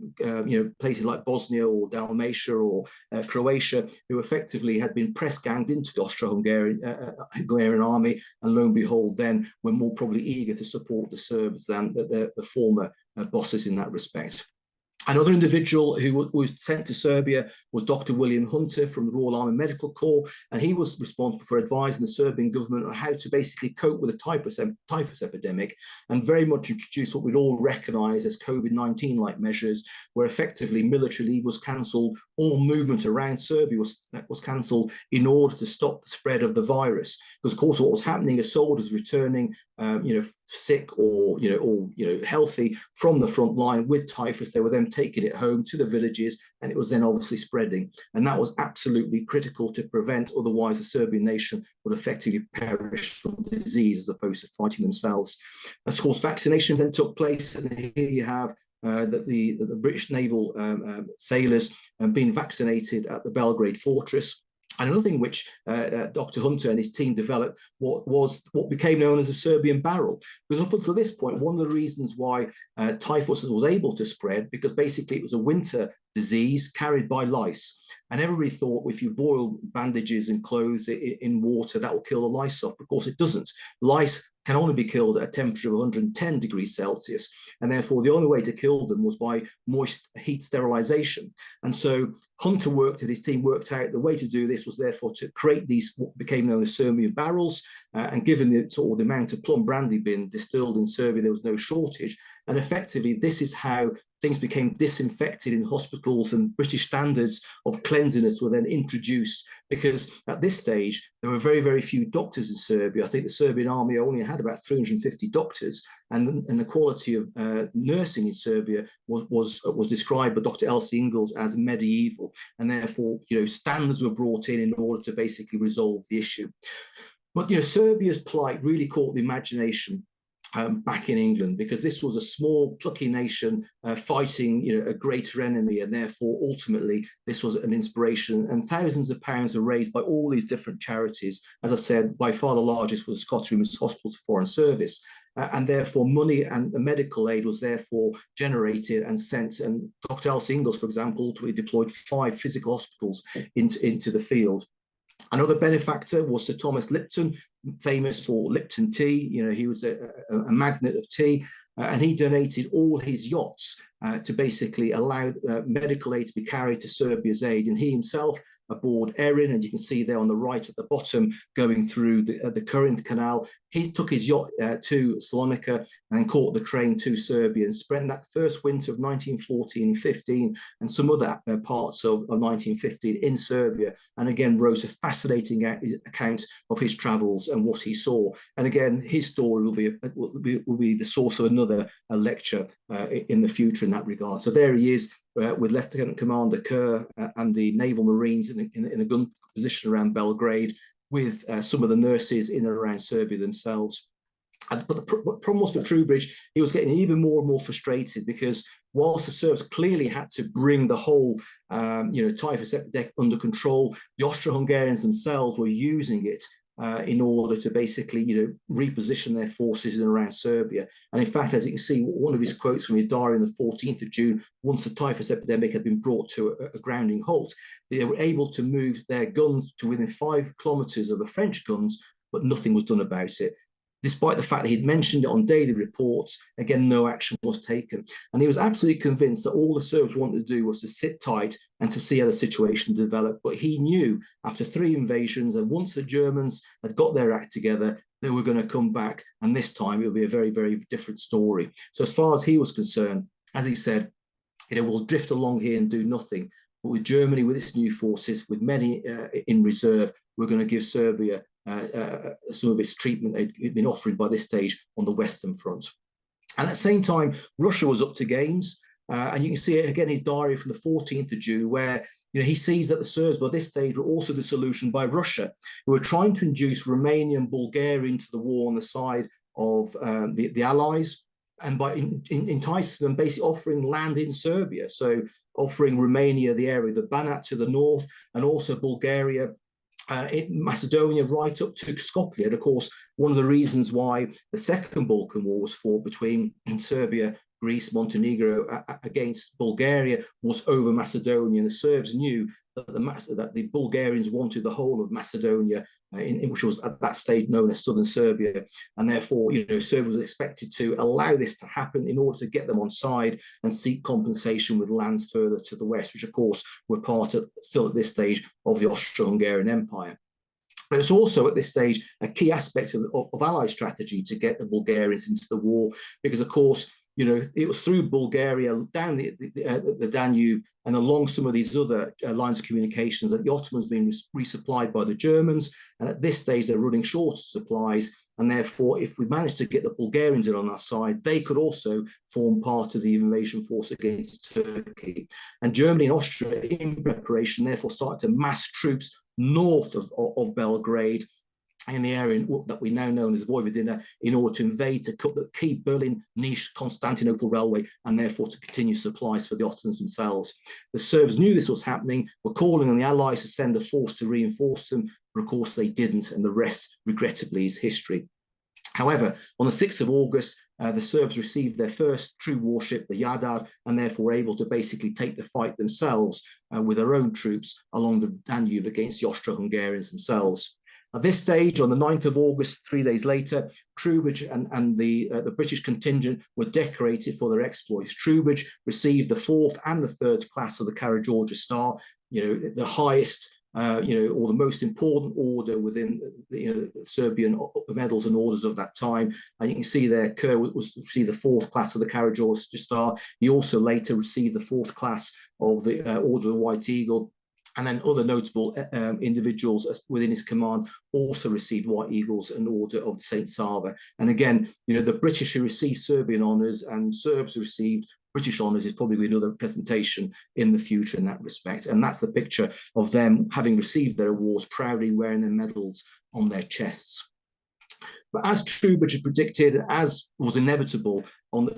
places like Bosnia or Dalmatia or Croatia, who effectively had been press ganged into the Austro-Hungarian army, and lo and behold, then were more probably eager to support the Serbs than the former bosses in that respect. Another individual who was sent to Serbia was Dr. William Hunter from the Royal Army Medical Corps, and he was responsible for advising the Serbian government on how to basically cope with the typhus epidemic, and very much introduce what we'd all recognise as COVID-19-like measures, where effectively military leave was cancelled, all movement around Serbia was cancelled in order to stop the spread of the virus. Because of course, what was happening is soldiers returning, sick or healthy from the front line with typhus. They were then taking it home to the villages, and it was then obviously spreading. And that was absolutely critical to prevent, otherwise the Serbian nation would effectively perish from disease as opposed to fighting themselves. And of course, vaccinations then took place, and here you have that the British naval sailors being vaccinated at the Belgrade fortress. And another thing which Dr. Hunter and his team developed was what became known as a Serbian barrel. Because up until this point, one of the reasons why typhus was able to spread, because basically it was a winter disease carried by lice. And everybody thought if you boil bandages and clothes in water, that will kill the lice off. Of course, it doesn't. Lice can only be killed at a temperature of 110 degrees Celsius. And therefore, the only way to kill them was by moist heat sterilization. And so Hunter and his team worked out the way to do this was therefore to create these what became known as Serbian barrels. And given the amount of plum brandy being distilled in Serbia, there was no shortage. And effectively, this is how things became disinfected in hospitals, and British standards of cleanliness were then introduced, because at this stage, there were very, very few doctors in Serbia. I think the Serbian army only had about 350 doctors, and the quality of nursing in Serbia was described by Dr. Elsie Ingalls as medieval, and therefore, standards were brought in order to basically resolve the issue. But, Serbia's plight really caught the imagination back in England, because this was a small, plucky nation fighting, a greater enemy, and therefore ultimately this was an inspiration. And thousands of pounds are raised by all these different charities. As I said, by far the largest was the Scottish Women's Hospital's Foreign Service. And therefore money and medical aid was therefore generated and sent. And Dr. Elsie Ingalls, for example, ultimately deployed 5 physical hospitals into the field. Another benefactor was Sir Thomas Lipton, famous for Lipton tea. He was a magnate of tea, and he donated all his yachts to basically allow medical aid to be carried to Serbia's aid. And he himself aboard Erin, and you can see there on the right at the bottom, going through the Corinth Canal. He took his yacht to Salonika and then caught the train to Serbia and spent that first winter of 1914-15 and some other parts of 1915 in Serbia, and again wrote a fascinating account of his travels and what he saw. And again, his story will be the source of another lecture in the future in that regard. So there he is with Lieutenant Commander Kerr and the Naval Marines in a gun position around Belgrade, with some of the nurses in and around Serbia themselves. But the problem was for Troubridge, he was getting even more and more frustrated, because whilst the Serbs clearly had to bring the whole typhus epidemic under control, the Austro-Hungarians themselves were using it in order to basically, reposition their forces in and around Serbia. And in fact, as you can see, one of his quotes from his diary on the 14th of June, once the typhus epidemic had been brought to a grounding halt, they were able to move their guns to within 5 kilometers of the French guns, but nothing was done about it. Despite the fact that he'd mentioned it on daily reports, again, no action was taken. And he was absolutely convinced that all the Serbs wanted to do was to sit tight and to see how the situation developed. But he knew after 3 invasions, and once the Germans had got their act together, they were going to come back. And this time it would be a very, very different story. So as far as he was concerned, as he said, we'll drift along here and do nothing. But with Germany, with its new forces, with many in reserve, we're going to give Serbia some of its treatment they'd been offering by this stage on the Western Front. And at the same time, Russia was up to games. And you can see it again in his diary from the 14th of June, where he sees that the Serbs by this stage were also disillusioned by Russia, who were trying to induce Romania and Bulgaria into the war on the side of the Allies, and by enticing them, basically offering land in Serbia. So offering Romania the area, the Banat to the north, and also Bulgaria, Macedonia right up to Skopje. And of course, one of the reasons why the Second Balkan War was fought between Serbia, Greece, Montenegro against Bulgaria was over Macedonia. And the Serbs knew that the Bulgarians wanted the whole of Macedonia, which was at that stage known as southern Serbia, and therefore Serbia was expected to allow this to happen in order to get them on side and seek compensation with lands further to the west, which of course were part of, still at this stage, of the Austro-Hungarian Empire. But it's also at this stage a key aspect of Allied strategy to get the Bulgarians into the war, because of course it was through Bulgaria, down the Danube, and along some of these other lines of communications that the Ottomans being resupplied by the Germans. And at this stage, they're running short of supplies. And therefore, if we managed to get the Bulgarians in on our side, they could also form part of the invasion force against Turkey. And Germany and Austria, in preparation, therefore started to mass troops north of Belgrade, in the area that we now know as Vojvodina, in order to invade, to cut the key Berlin-Niš-Constantinople railway, and therefore to continue supplies for the Ottomans themselves. The Serbs knew this was happening, were calling on the Allies to send a force to reinforce them, but of course they didn't, and the rest, regrettably, is history. However, on the 6th of August, the Serbs received their first true warship, the Jadar, and therefore were able to basically take the fight themselves with their own troops along the Danube against the Austro-Hungarians themselves. At this stage, on the 9th of August, 3 days later, Troubridge and the British contingent were decorated for their exploits. Troubridge received the 4th and the 3rd class of the Karađorđe Star, the highest, or the most important order within the Serbian medals and orders of that time. And you can see there, Kerr received the 4th class of the Karađorđe Star. He also later received the 4th class of the Order of the White Eagle. And then other notable individuals within his command also received White Eagles and Order of St. Sava. And again, the British who received Serbian honours and Serbs who received British honours is probably another presentation in the future in that respect. And that's the picture of them having received their awards, proudly wearing their medals on their chests. But as Troubridge had predicted, as was inevitable,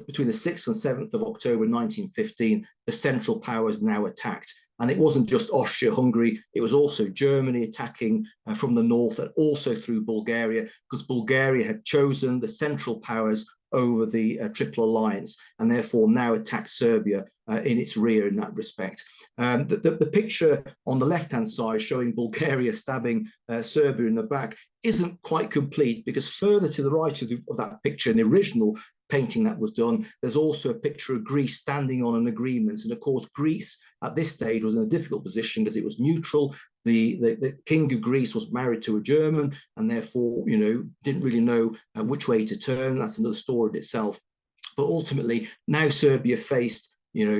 between the 6th and 7th of October 1915, the Central Powers now attacked. And it wasn't just Austria-Hungary, it was also Germany attacking from the north and also through Bulgaria, because Bulgaria had chosen the Central Powers over the Triple Alliance, and therefore now attacked Serbia in its rear in that respect. The picture on the left-hand side showing Bulgaria stabbing Serbia in the back isn't quite complete, because further to the right of that picture, in the original painting that was done, there's also a picture of Greece standing on an agreement. And of course, Greece at this stage was in a difficult position because it was neutral. The king of Greece was married to a German, and therefore, didn't really know which way to turn. That's another story in itself. But ultimately, now Serbia faced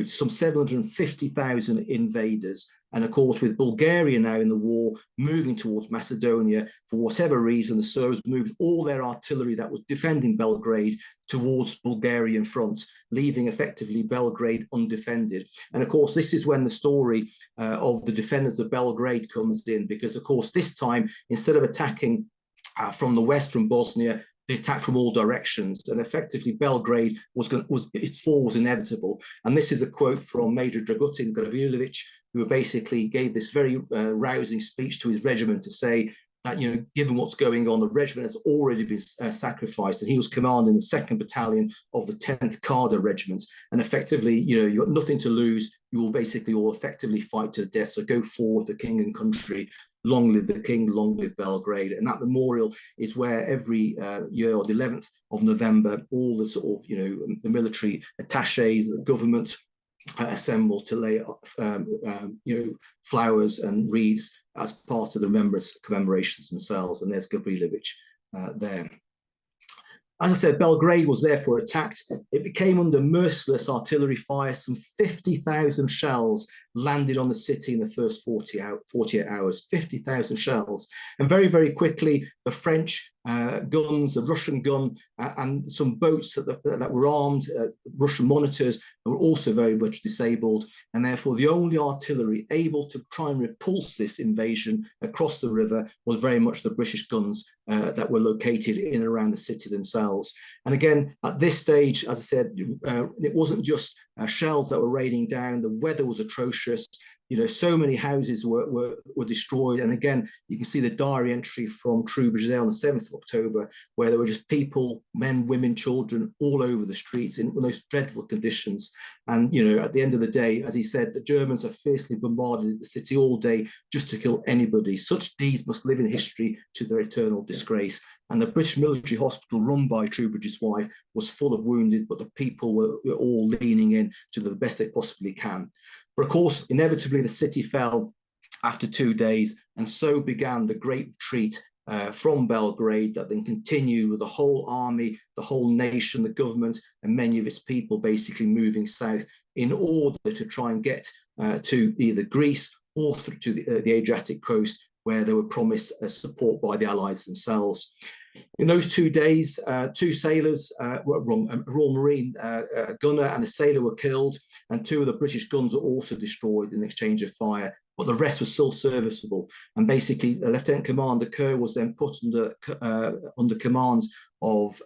some 750,000 invaders. And of course, with Bulgaria now in the war, moving towards Macedonia, for whatever reason, the Serbs moved all their artillery that was defending Belgrade towards Bulgarian front, leaving effectively Belgrade undefended. And of course, this is when the story of the defenders of Belgrade comes in, because of course, this time, instead of attacking from the west, from Bosnia, they attacked from all directions, and effectively Belgrade its fall was inevitable. And this is a quote from Major Dragutin Gavrilovic, who basically gave this very rousing speech to his regiment to say that, given what's going on, the regiment has already been sacrificed, and he was commanding the 2nd Battalion of the 10th Carder Regiment. And effectively, you've got nothing to lose. You will basically all effectively fight to the death. So go forward, the king and country. Long live the king, long live Belgrade. And that memorial is where every year, on the 11th of November, all the sort of, the military attaches, the government assemble to lay flowers and wreaths as part of the commemorations themselves. And there's Gavrilovic there. As I said, Belgrade was therefore attacked. It became under merciless artillery fire. Some 50,000 shells landed on the city in the first 48 hours, 50,000 shells. And very, very quickly, the French guns, the Russian gun, and some boats that were armed, Russian monitors, were also very much disabled. And therefore, the only artillery able to try and repulse this invasion across the river was very much the British guns that were located in and around the city themselves. And again, at this stage, as I said, it wasn't just shells that were raining down. The weather was atrocious. So many houses were destroyed. And again, you can see the diary entry from Troubridge there on the 7th of October, where there were just people, men, women, children, all over the streets in the most dreadful conditions. And, at the end of the day, as he said, the Germans have fiercely bombarded the city all day just to kill anybody. Such deeds must live in history to their eternal disgrace. And the British military hospital run by Troubridge's wife was full of wounded, but the people were all leaning in to the best they possibly can. But of course, inevitably, the city fell after 2 days, and so began the great retreat from Belgrade that then continued with the whole army, the whole nation, the government, and many of its people basically moving south in order to try and get to either Greece or through to the Adriatic coast, where they were promised support by the Allies themselves. In those 2 days, 2 sailors, a Royal Marine gunner and a sailor were killed, and 2 of the British guns were also destroyed in exchange of fire, but the rest was still serviceable. And basically, Lieutenant Commander Kerr was then put under command of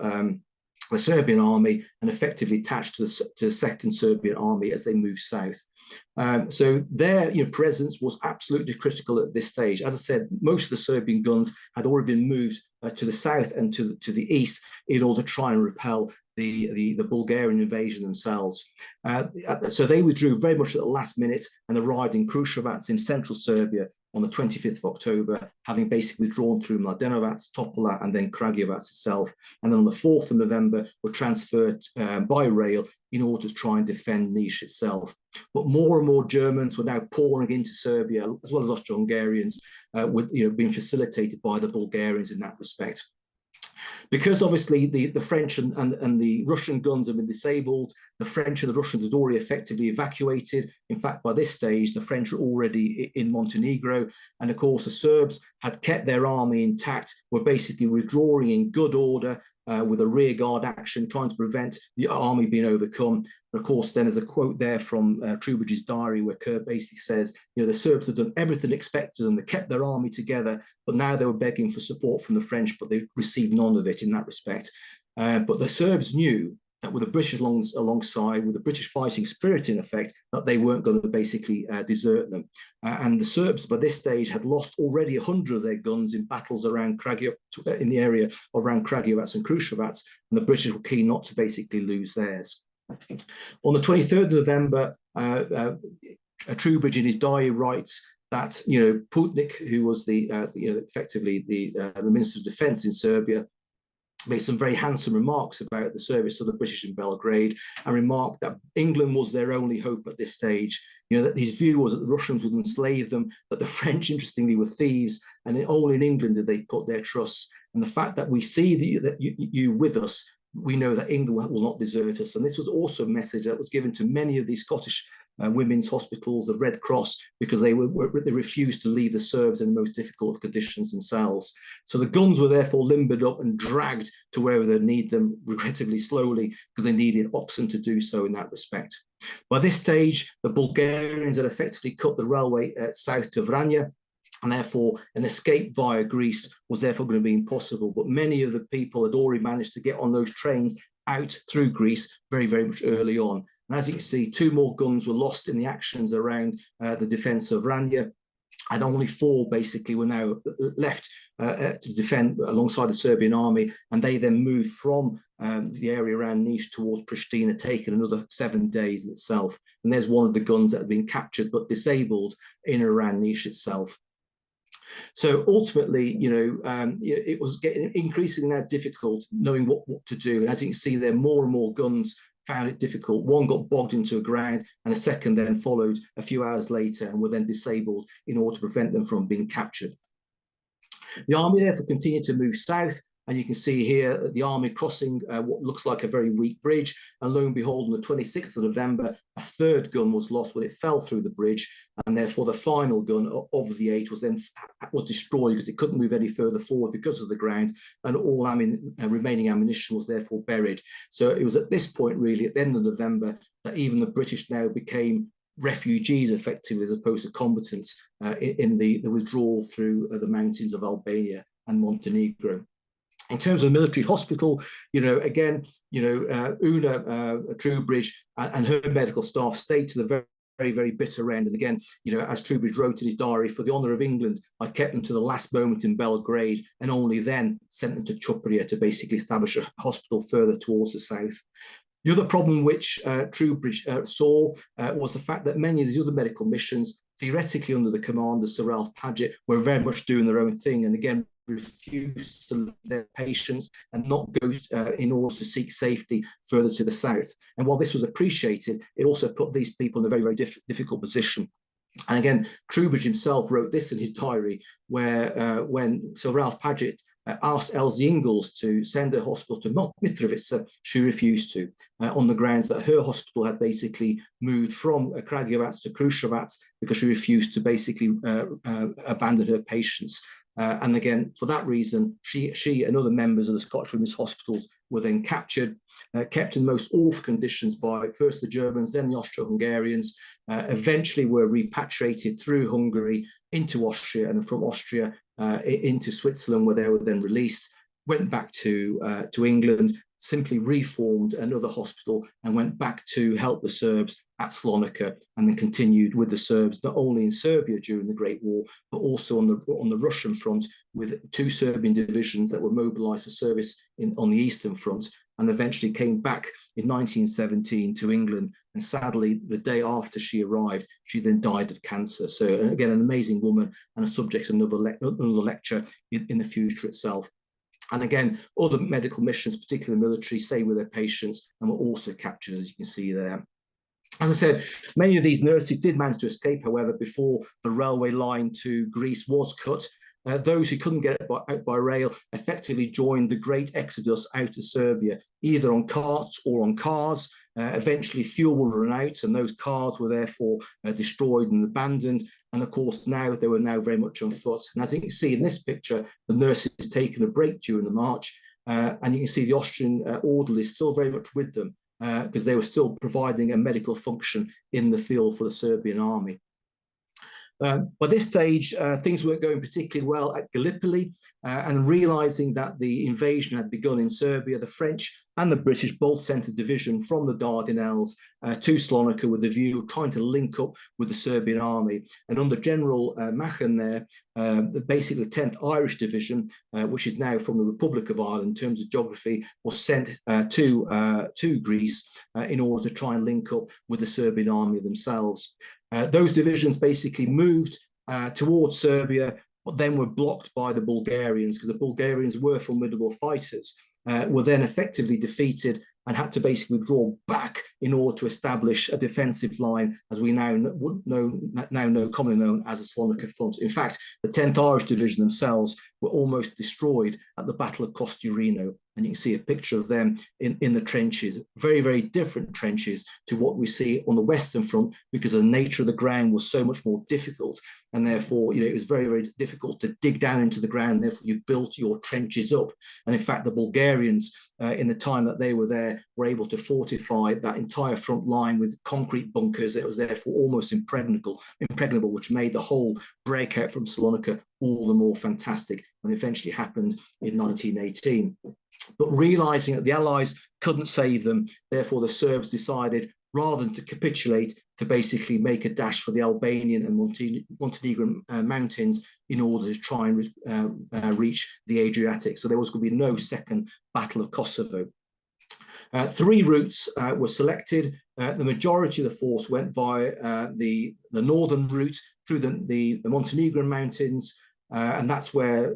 the Serbian army and effectively attached to the 2nd Serbian army as they moved south. So their presence was absolutely critical at this stage. As I said, most of the Serbian guns had already been moved to the south and to the east in order to try and repel the Bulgarian invasion themselves. So they withdrew very much at the last minute and arrived in Kruševac in central Serbia on the 25th of October, having basically drawn through Mladenovac, Topola, and then Kragujevac itself. And then on the 4th of November, were transferred by rail in order to try and defend Niš itself. But more and more Germans were now pouring into Serbia, as well as Austro-Hungarians, being facilitated by the Bulgarians in that respect. Because obviously the French and the Russian guns have been disabled, the French and the Russians had already effectively evacuated. In fact, by this stage, the French were already in Montenegro. And of course, the Serbs had kept their army intact, were basically withdrawing in good order. with a rear guard action, trying to prevent the army being overcome. And of course, then there's a quote there from Troubridge's diary where Kerr basically says, you know, the Serbs had done everything expected and they kept their army together, but now they were begging for support from the French, but they received none of it in that respect. But the Serbs knew that with the British alongside, with the British fighting spirit in effect, that they weren't going to basically desert them. And the Serbs, by this stage, had lost already 100 of their guns in battles around in the area around Kragujevac and Kruševac, and the British were keen not to basically lose theirs. On the 23rd of November, Troubridge in his diary writes that, you know, Putnik, who was effectively the Minister of Defence in Serbia, made some very handsome remarks about the service of the British in Belgrade, and remarked that England was their only hope at this stage. You know, that his view was that the Russians would enslave them, that the French, interestingly, were thieves, and only in England did they put their trust. And the fact that we see that you with us, we know that England will not desert us. And this was also a message that was given to many of these Scottish women's hospitals, the Red Cross, because they refused to leave the Serbs in the most difficult of conditions themselves. So the guns were therefore limbered up and dragged to wherever they need them, regrettably slowly, because they needed oxen to do so in that respect. By this stage, the Bulgarians had effectively cut the railway south to Vranja, and therefore an escape via Greece was therefore going to be impossible. But many of the people had already managed to get on those trains out through Greece very, very much early on. And as you can see, 2 more guns were lost in the actions around the defence of Vranja, and only 4 basically were now left to defend alongside the Serbian army, and they then moved from the area around Niš towards Pristina, taking another 7 days in itself. And there's one of the guns that had been captured but disabled in and around Niš itself. So ultimately, you know, it was getting increasingly now difficult knowing what to do. And as you can see there, more and more guns found it difficult. One got bogged into a ground, and a second then followed a few hours later and were then disabled in order to prevent them from being captured. The army therefore continued to move south, and you can see here the army crossing what looks like a very weak bridge, and lo and behold, on the 26th of November, a 3rd gun was lost when it fell through the bridge, and therefore the final gun of the 8 was destroyed because it couldn't move any further forward because of the ground, and all remaining ammunition was therefore buried. So it was at this point, really, at the end of November, that even the British now became refugees effectively as opposed to combatants in the withdrawal through the mountains of Albania and Montenegro. In terms of military hospital, you know, again, you know, Una Troubridge and her medical staff stayed to the very, very, very bitter end. And again, you know, as Troubridge wrote in his diary, for the honour of England, I kept them to the last moment in Belgrade, and only then sent them to Troubridge to basically establish a hospital further towards the south. The other problem which Troubridge saw was the fact that many of these other medical missions, theoretically under the command of Sir Ralph Paget, were very much doing their own thing, and again refused to leave their patients and not go in order to seek safety further to the south. And while this was appreciated, it also put these people in a very, very difficult position. And again, Troubridge himself wrote this in his diary, where when Sir Ralph Paget asked Elsie Ingalls to send her hospital to Mitrovica, she refused to, on the grounds that her hospital had basically moved from Kragujevac to Kruševac because she refused to basically abandon her patients. And again, for that reason, she and other members of the Scottish Women's Hospitals were then captured, kept in the most awful conditions by first the Germans, then the Austro-Hungarians, eventually were repatriated through Hungary into Austria, and from Austria into Switzerland, where they were then released, went back to England, simply reformed another hospital and went back to help the Serbs at Slonica, and then continued with the Serbs not only in Serbia during the Great War, but also on the Russian front, with 2 Serbian divisions that were mobilized for service on the Eastern Front, and eventually came back in 1917 to England. And sadly, the day after she arrived, she then died of cancer. So again, an amazing woman and a subject of another lecture in the future itself. And again, other medical missions, particularly military, stay with their patients and were also captured, as you can see there. As I said, many of these nurses did manage to escape, however, before the railway line to Greece was cut. Those who couldn't get out by rail effectively joined the great exodus out of Serbia, either on carts or on cars. Eventually, fuel will run out, and those cars were therefore destroyed and abandoned. And of course, now they were very much on foot. And as you can see in this picture, the nurses taken a break during the march. and you can see the Austrian orderlies still very much with them, because they were still providing a medical function in the field for the Serbian army. By this stage, things weren't going particularly well at Gallipoli, and realizing that the invasion had begun in Serbia, the French and the British both sent a division from the Dardanelles to Salonika with the view of trying to link up with the Serbian army. And under General Machen there, basically the 10th Irish Division, which is now from the Republic of Ireland in terms of geography, was sent to Greece in order to try and link up with the Serbian army themselves. Those divisions basically moved towards Serbia, but then were blocked by the Bulgarians, because the Bulgarians were formidable fighters, were then effectively defeated and had to basically draw back in order to establish a defensive line, as we now know commonly known as the Salonika Front. In fact, the 10th Irish Division themselves were almost destroyed at the Battle of Kosturino, and you can see a picture of them in the trenches. Very, very different trenches to what we see on the Western Front, because the nature of the ground was so much more difficult, and therefore, it was very, very difficult to dig down into the ground. Therefore, you built your trenches up, and in fact, the Bulgarians, in the time that they were there, were able to fortify that entire front line with concrete bunkers. It was therefore almost impregnable, which made the whole breakout from Salonika all the more fantastic, and eventually happened in 1918. But realizing that the Allies couldn't save them, therefore the Serbs decided, rather than to capitulate, to basically make a dash for the Albanian and Montenegrin mountains in order to try and reach the Adriatic. So there was going to be no second Battle of Kosovo. 3 routes were selected. The majority of the force went via the northern route through the Montenegrin mountains, and that's where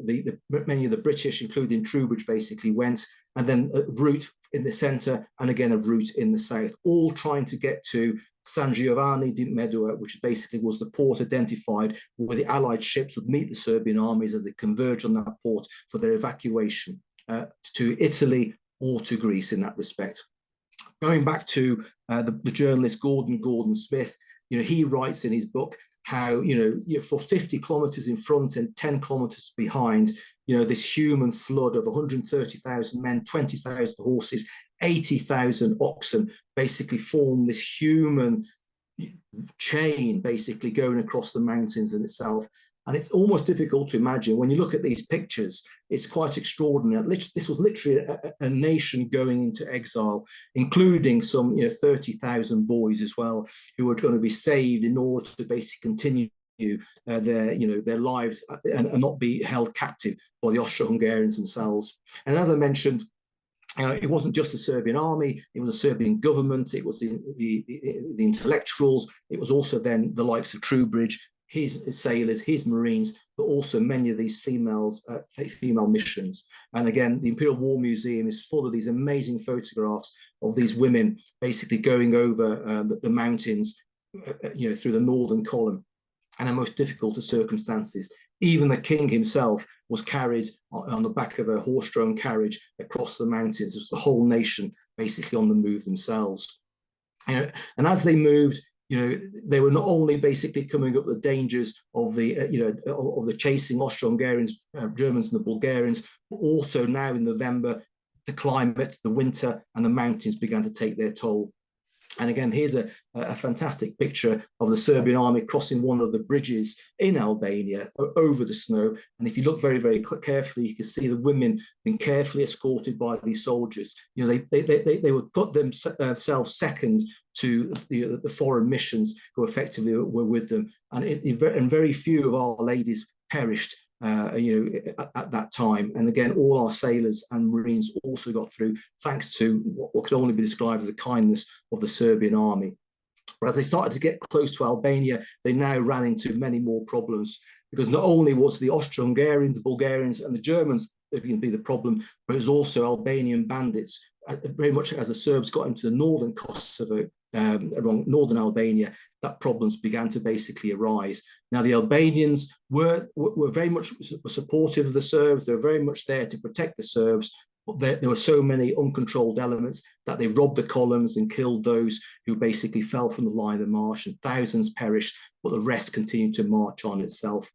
many of the British, including Troubridge, basically went, and then a route in the centre, and again a route in the south, all trying to get to San Giovanni di Medua, which basically was the port identified where the Allied ships would meet the Serbian armies as they converge on that port for their evacuation to Italy or to Greece in that respect. Going back to the journalist Gordon Smith, he writes in his book how, for 50 kilometers in front and 10 kilometers behind, this human flood of 130,000 men, 20,000 horses, 80,000 oxen basically form this human chain basically going across the mountains in itself. And it's almost difficult to imagine when you look at these pictures. It's quite extraordinary. This was literally a nation going into exile, including some 30,000 boys as well, who were going to be saved in order to basically continue their lives and not be held captive by the Austro-Hungarians themselves. And as I mentioned, it wasn't just the Serbian army, it was the Serbian government, it was the intellectuals, it was also then the likes of Troubridge, his sailors, his marines, but also many of these female missions. And again, the Imperial War Museum is full of these amazing photographs of these women basically going over the mountains, through the northern column, and the most difficult of circumstances. Even the king himself was carried on the back of a horse-drawn carriage across the mountains. It was the whole nation basically on the move themselves. And as they moved, they were not only basically coming up with the dangers of the chasing Austro-Hungarians, Germans, and the Bulgarians, but also now in November, the climate, the winter, and the mountains began to take their toll. And again, here's a fantastic picture of the Serbian army crossing one of the bridges in Albania over the snow. And if you look very, very carefully, you can see the women being carefully escorted by these soldiers. They would put themselves second to the foreign missions who effectively were with them. And very few of our ladies perished at that time. And again, all our sailors and marines also got through, thanks to what could only be described as the kindness of the Serbian army. But as they started to get close to Albania, they now ran into many more problems, because not only was the Austro-Hungarians, the Bulgarians, and the Germans going to be the problem, but it was also Albanian bandits. Very much as the Serbs got into the northern Kosovo, around northern Albania, that problems began to basically arise. Now, the Albanians were very much supportive of the Serbs. They were very much there to protect the Serbs. But there were so many uncontrolled elements that they robbed the columns and killed those who basically fell from the line of march, and thousands perished, but the rest continued to march on itself.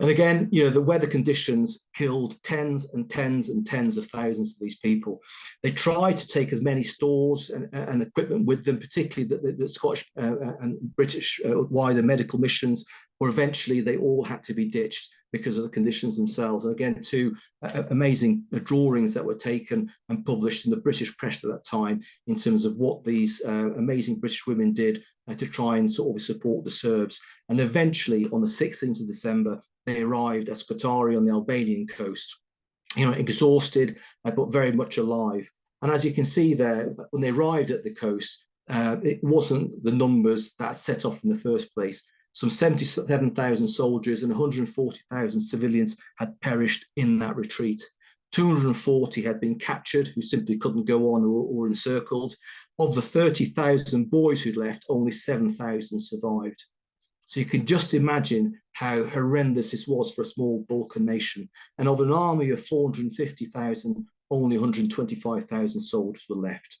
And again, you know, the weather conditions killed tens and tens and tens of thousands of these people. They tried to take as many stores and equipment with them, particularly the Scottish and British wider medical missions, where eventually they all had to be ditched because of the conditions themselves. And again, two amazing drawings that were taken and published in the British press at that time in terms of what these amazing British women did to try and sort of support the Serbs. And eventually, on the 16th of December, they arrived at Scutari on the Albanian coast, you know, exhausted, but very much alive. And as you can see there, when they arrived at the coast, it wasn't the numbers that set off in the first place. Some 77,000 soldiers and 140,000 civilians had perished in that retreat. 240 had been captured, who simply couldn't go on or encircled. Of the 30,000 boys who'd left, only 7,000 survived. So you can just imagine how horrendous this was for a small Balkan nation. And of an army of 450,000, only 125,000 soldiers were left.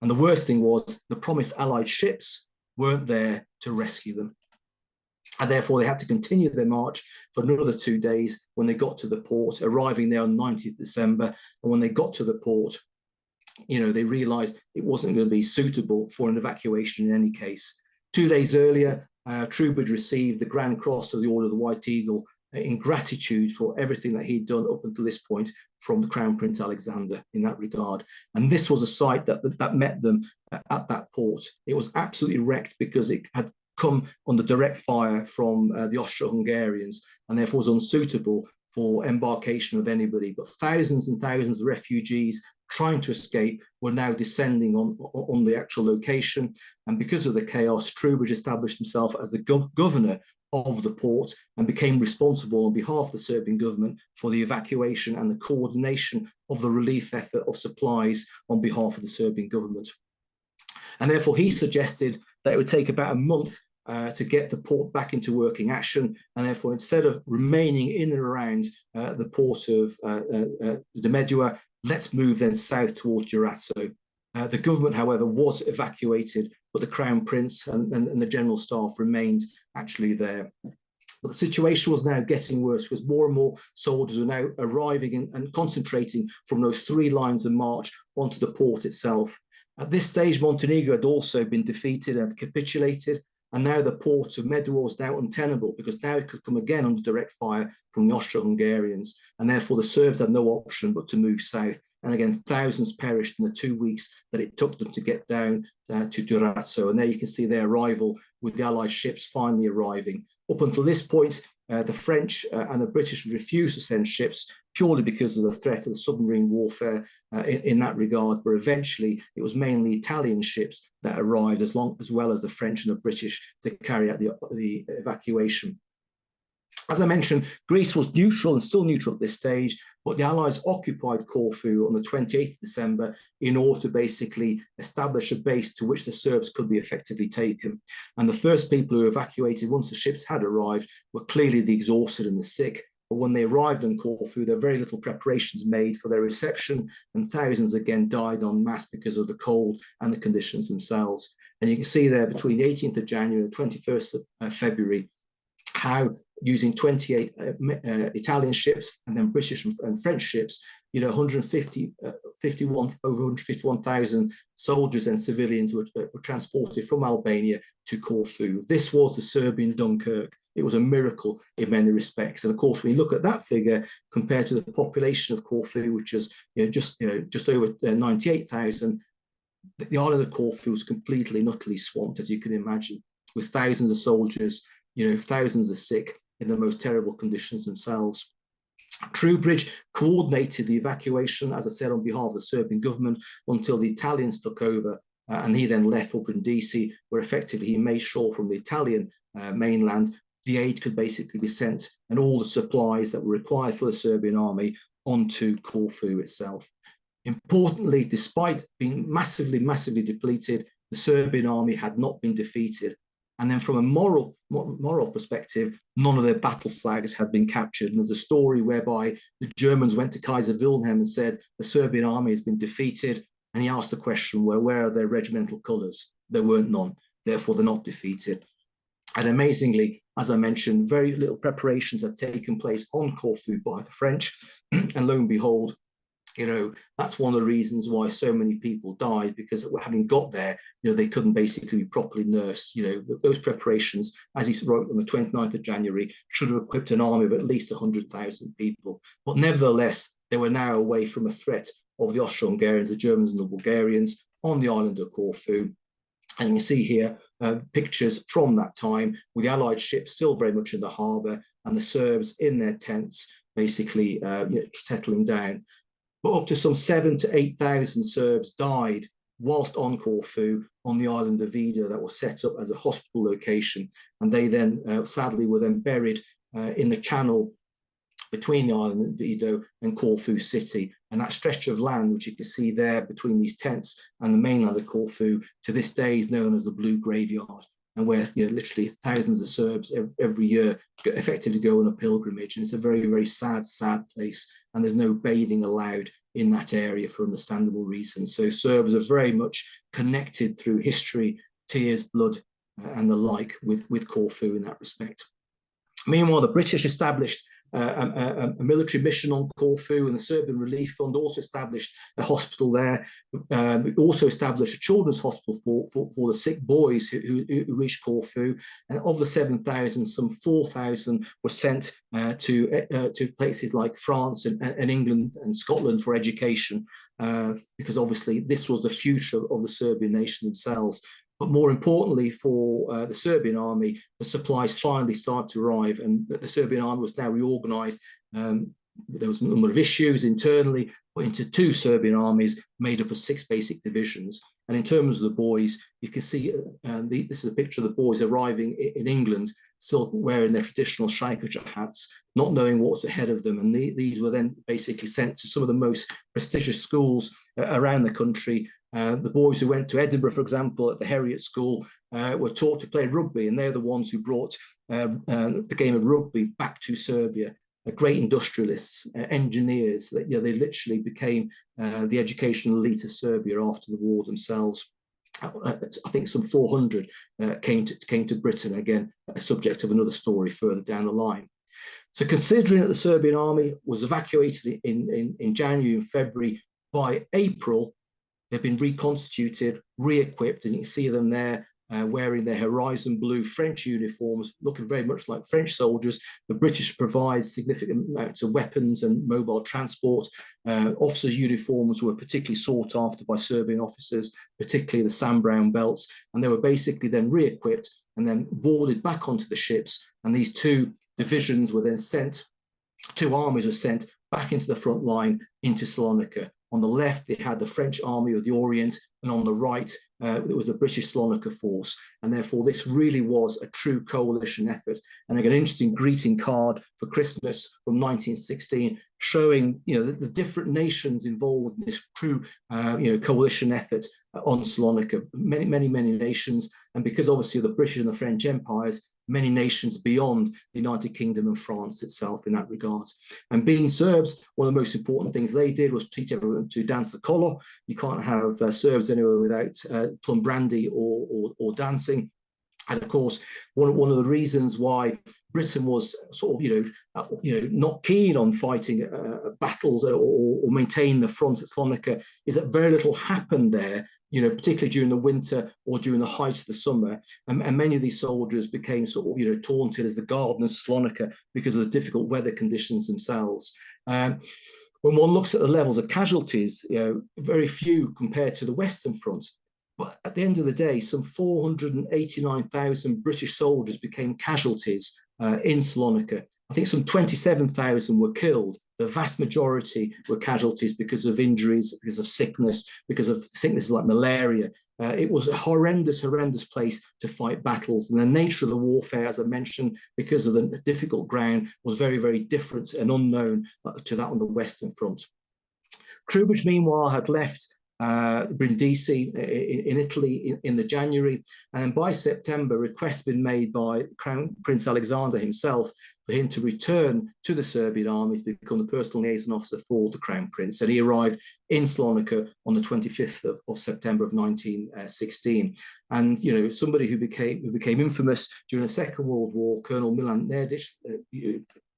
And the worst thing was the promised Allied ships weren't there to rescue them. And therefore they had to continue their march for another 2 days when they got to the port, arriving there on 19th December. And when they got to the port, you know, they realized it wasn't going to be suitable for an evacuation in any case. 2 days earlier, Troubridge received the Grand Cross of the Order of the White Eagle in gratitude for everything that he'd done up until this point from the Crown Prince Alexander in that regard. And this was a site that met them at that port. It was absolutely wrecked because it had come under direct fire from the Austro-Hungarians and therefore was unsuitable for embarkation of anybody. But thousands and thousands of refugees trying to escape were now descending on the actual location. And because of the chaos, Troubridge established himself as the governor of the port and became responsible on behalf of the Serbian government for the evacuation and the coordination of the relief effort of supplies on behalf of the Serbian government. And therefore he suggested that it would take about a month to get the port back into working action, and therefore instead of remaining in and around the port of Medua, let's move then south towards Durazzo. The government, however, was evacuated, but the Crown Prince and the General Staff remained actually there. But the situation was now getting worse because more and more soldiers were now arriving and concentrating from those 3 lines of march onto the port itself. At this stage, Montenegro had also been defeated and capitulated, and now the port of Medua was now untenable because now it could come again under direct fire from the Austro-Hungarians, and therefore the Serbs had no option but to move south. And again, thousands perished in the 2 weeks that it took them to get down to Durazzo. And there you can see their arrival with the Allied ships finally arriving. Up until this point, the French and the British refused to send ships purely because of the threat of the submarine warfare in that regard. But eventually, it was mainly Italian ships that arrived, as well as the French and the British, to carry out the evacuation. As I mentioned, Greece was neutral and still neutral at this stage, but the Allies occupied Corfu on the 28th of December in order to basically establish a base to which the Serbs could be effectively taken. And the first people who evacuated once the ships had arrived were clearly the exhausted and the sick. But when they arrived in Corfu, there were very little preparations made for their reception, and thousands again died en masse because of the cold and the conditions themselves. And you can see there between the 18th of January and the 21st of February, how using 28 Italian ships and then British and French ships, you know, over 151,000 soldiers and civilians were transported from Albania to Corfu. This was the Serbian Dunkirk. It was a miracle in many respects. And of course, when you look at that figure compared to the population of Corfu, which is just over 98,000, the island of Corfu was completely and utterly swamped, as you can imagine, with thousands of soldiers, thousands of sick in the most terrible conditions themselves. Troubridge coordinated the evacuation, as I said, on behalf of the Serbian government until the Italians took over, and he then left for Brindisi, where effectively he made sure from the Italian mainland the aid could basically be sent and all the supplies that were required for the Serbian army onto Corfu itself. Importantly, despite being massively depleted, the Serbian army had not been defeated. And then from a moral perspective, none of their battle flags had been captured. And there's a story whereby the Germans went to Kaiser Wilhelm and said, the Serbian army has been defeated. And he asked the question, where are their regimental colours? There weren't none. Therefore, they're not defeated. And amazingly, as I mentioned, very little preparations had taken place on Corfu by the French. And lo and behold, that's one of the reasons why so many people died, because having got there, they couldn't basically be properly nursed. Those preparations, as he wrote on the 29th of January, should have equipped an army of at least 100,000 people. But nevertheless, they were now away from a threat of the Austro-Hungarians, the Germans and the Bulgarians on the island of Corfu. And you can see here pictures from that time with the Allied ships still very much in the harbour and the Serbs in their tents, basically settling down. But up to some 7,000 to 8,000 Serbs died whilst on Corfu on the island of Vida that was set up as a hospital location. And they then, sadly, were then buried in the channel between the island of Vida and Corfu city. And that stretch of land, which you can see there between these tents and the mainland of Corfu, to this day is known as the Blue Graveyard, and where literally thousands of Serbs every year effectively go on a pilgrimage. And it's a very, very sad place. And there's no bathing allowed in that area for understandable reasons. So Serbs are very much connected through history, tears, blood, and the like with Corfu in that respect. Meanwhile, the British established a military mission on Corfu, and the Serbian Relief Fund also established a hospital there. We also established a children's hospital for the sick boys who reached Corfu. And of the 7,000, some 4,000 were sent to places like France and England and Scotland for education, because obviously this was the future of the Serbian nation themselves. But more importantly for the Serbian army, the supplies finally started to arrive, and the Serbian army was now reorganized. There was a number of issues internally, but into 2 Serbian armies made up of 6 basic divisions. And in terms of the boys, you can see this is a picture of the boys arriving in England, still wearing their traditional shaikacha hats, not knowing what was ahead of them. And these were then basically sent to some of the most prestigious schools around the country. The boys who went to Edinburgh, for example, at the Heriot School, were taught to play rugby, and they're the ones who brought the game of rugby back to Serbia. Great industrialists, engineers, they literally became the educational elite of Serbia after the war themselves. I think some 400 came to Britain, again, a subject of another story further down the line. So considering that the Serbian army was evacuated in January and February, by April, they've been reconstituted, re-equipped, and you can see them there wearing their horizon blue French uniforms, looking very much like French soldiers. The British provide significant amounts of weapons and mobile transport. Officers' uniforms were particularly sought after by Serbian officers, particularly the Sam Brown belts, and they were basically then re-equipped and then boarded back onto the ships. And these 2 divisions were then sent, 2 armies were sent back into the front line into Salonika. On the left, they had the French Army of the Orient, and on the right, it was the British Salonika force. And therefore, this really was a true coalition effort. And I got an interesting greeting card for Christmas from 1916, showing the different nations involved in this true coalition effort on Salonika. Many nations, and because obviously the British and the French empires, many nations beyond the United Kingdom and France itself in that regard. And being Serbs, one of the most important things they did was teach everyone to dance the kolo. You can't have Serbs anywhere without plum brandy or dancing. And of course, one of the reasons why Britain was sort of, not keen on fighting battles or maintaining the front at Salonika is that very little happened there, particularly during the winter or during the height of the summer. And many of these soldiers became sort of, taunted as the gardeners of Salonika because of the difficult weather conditions themselves. When one looks at the levels of casualties, very few compared to the Western Front. But at the end of the day, some 489,000 British soldiers became casualties in Salonika. I think some 27,000 were killed. The vast majority were casualties because of injuries, because of sickness like malaria. It was a horrendous place to fight battles. And the nature of the warfare, as I mentioned, because of the difficult ground, was very, very different and unknown to that on the Western Front. Troubridge, meanwhile, had left Brindisi in Italy in the January. And then by September, requests been made by Crown Prince Alexander himself for him to return to the Serbian army to become the personal liaison officer for the Crown Prince. And he arrived in Salonika on the 25th of September of 1916. And, you know, somebody who became infamous during the Second World War, Colonel Milan Nedic,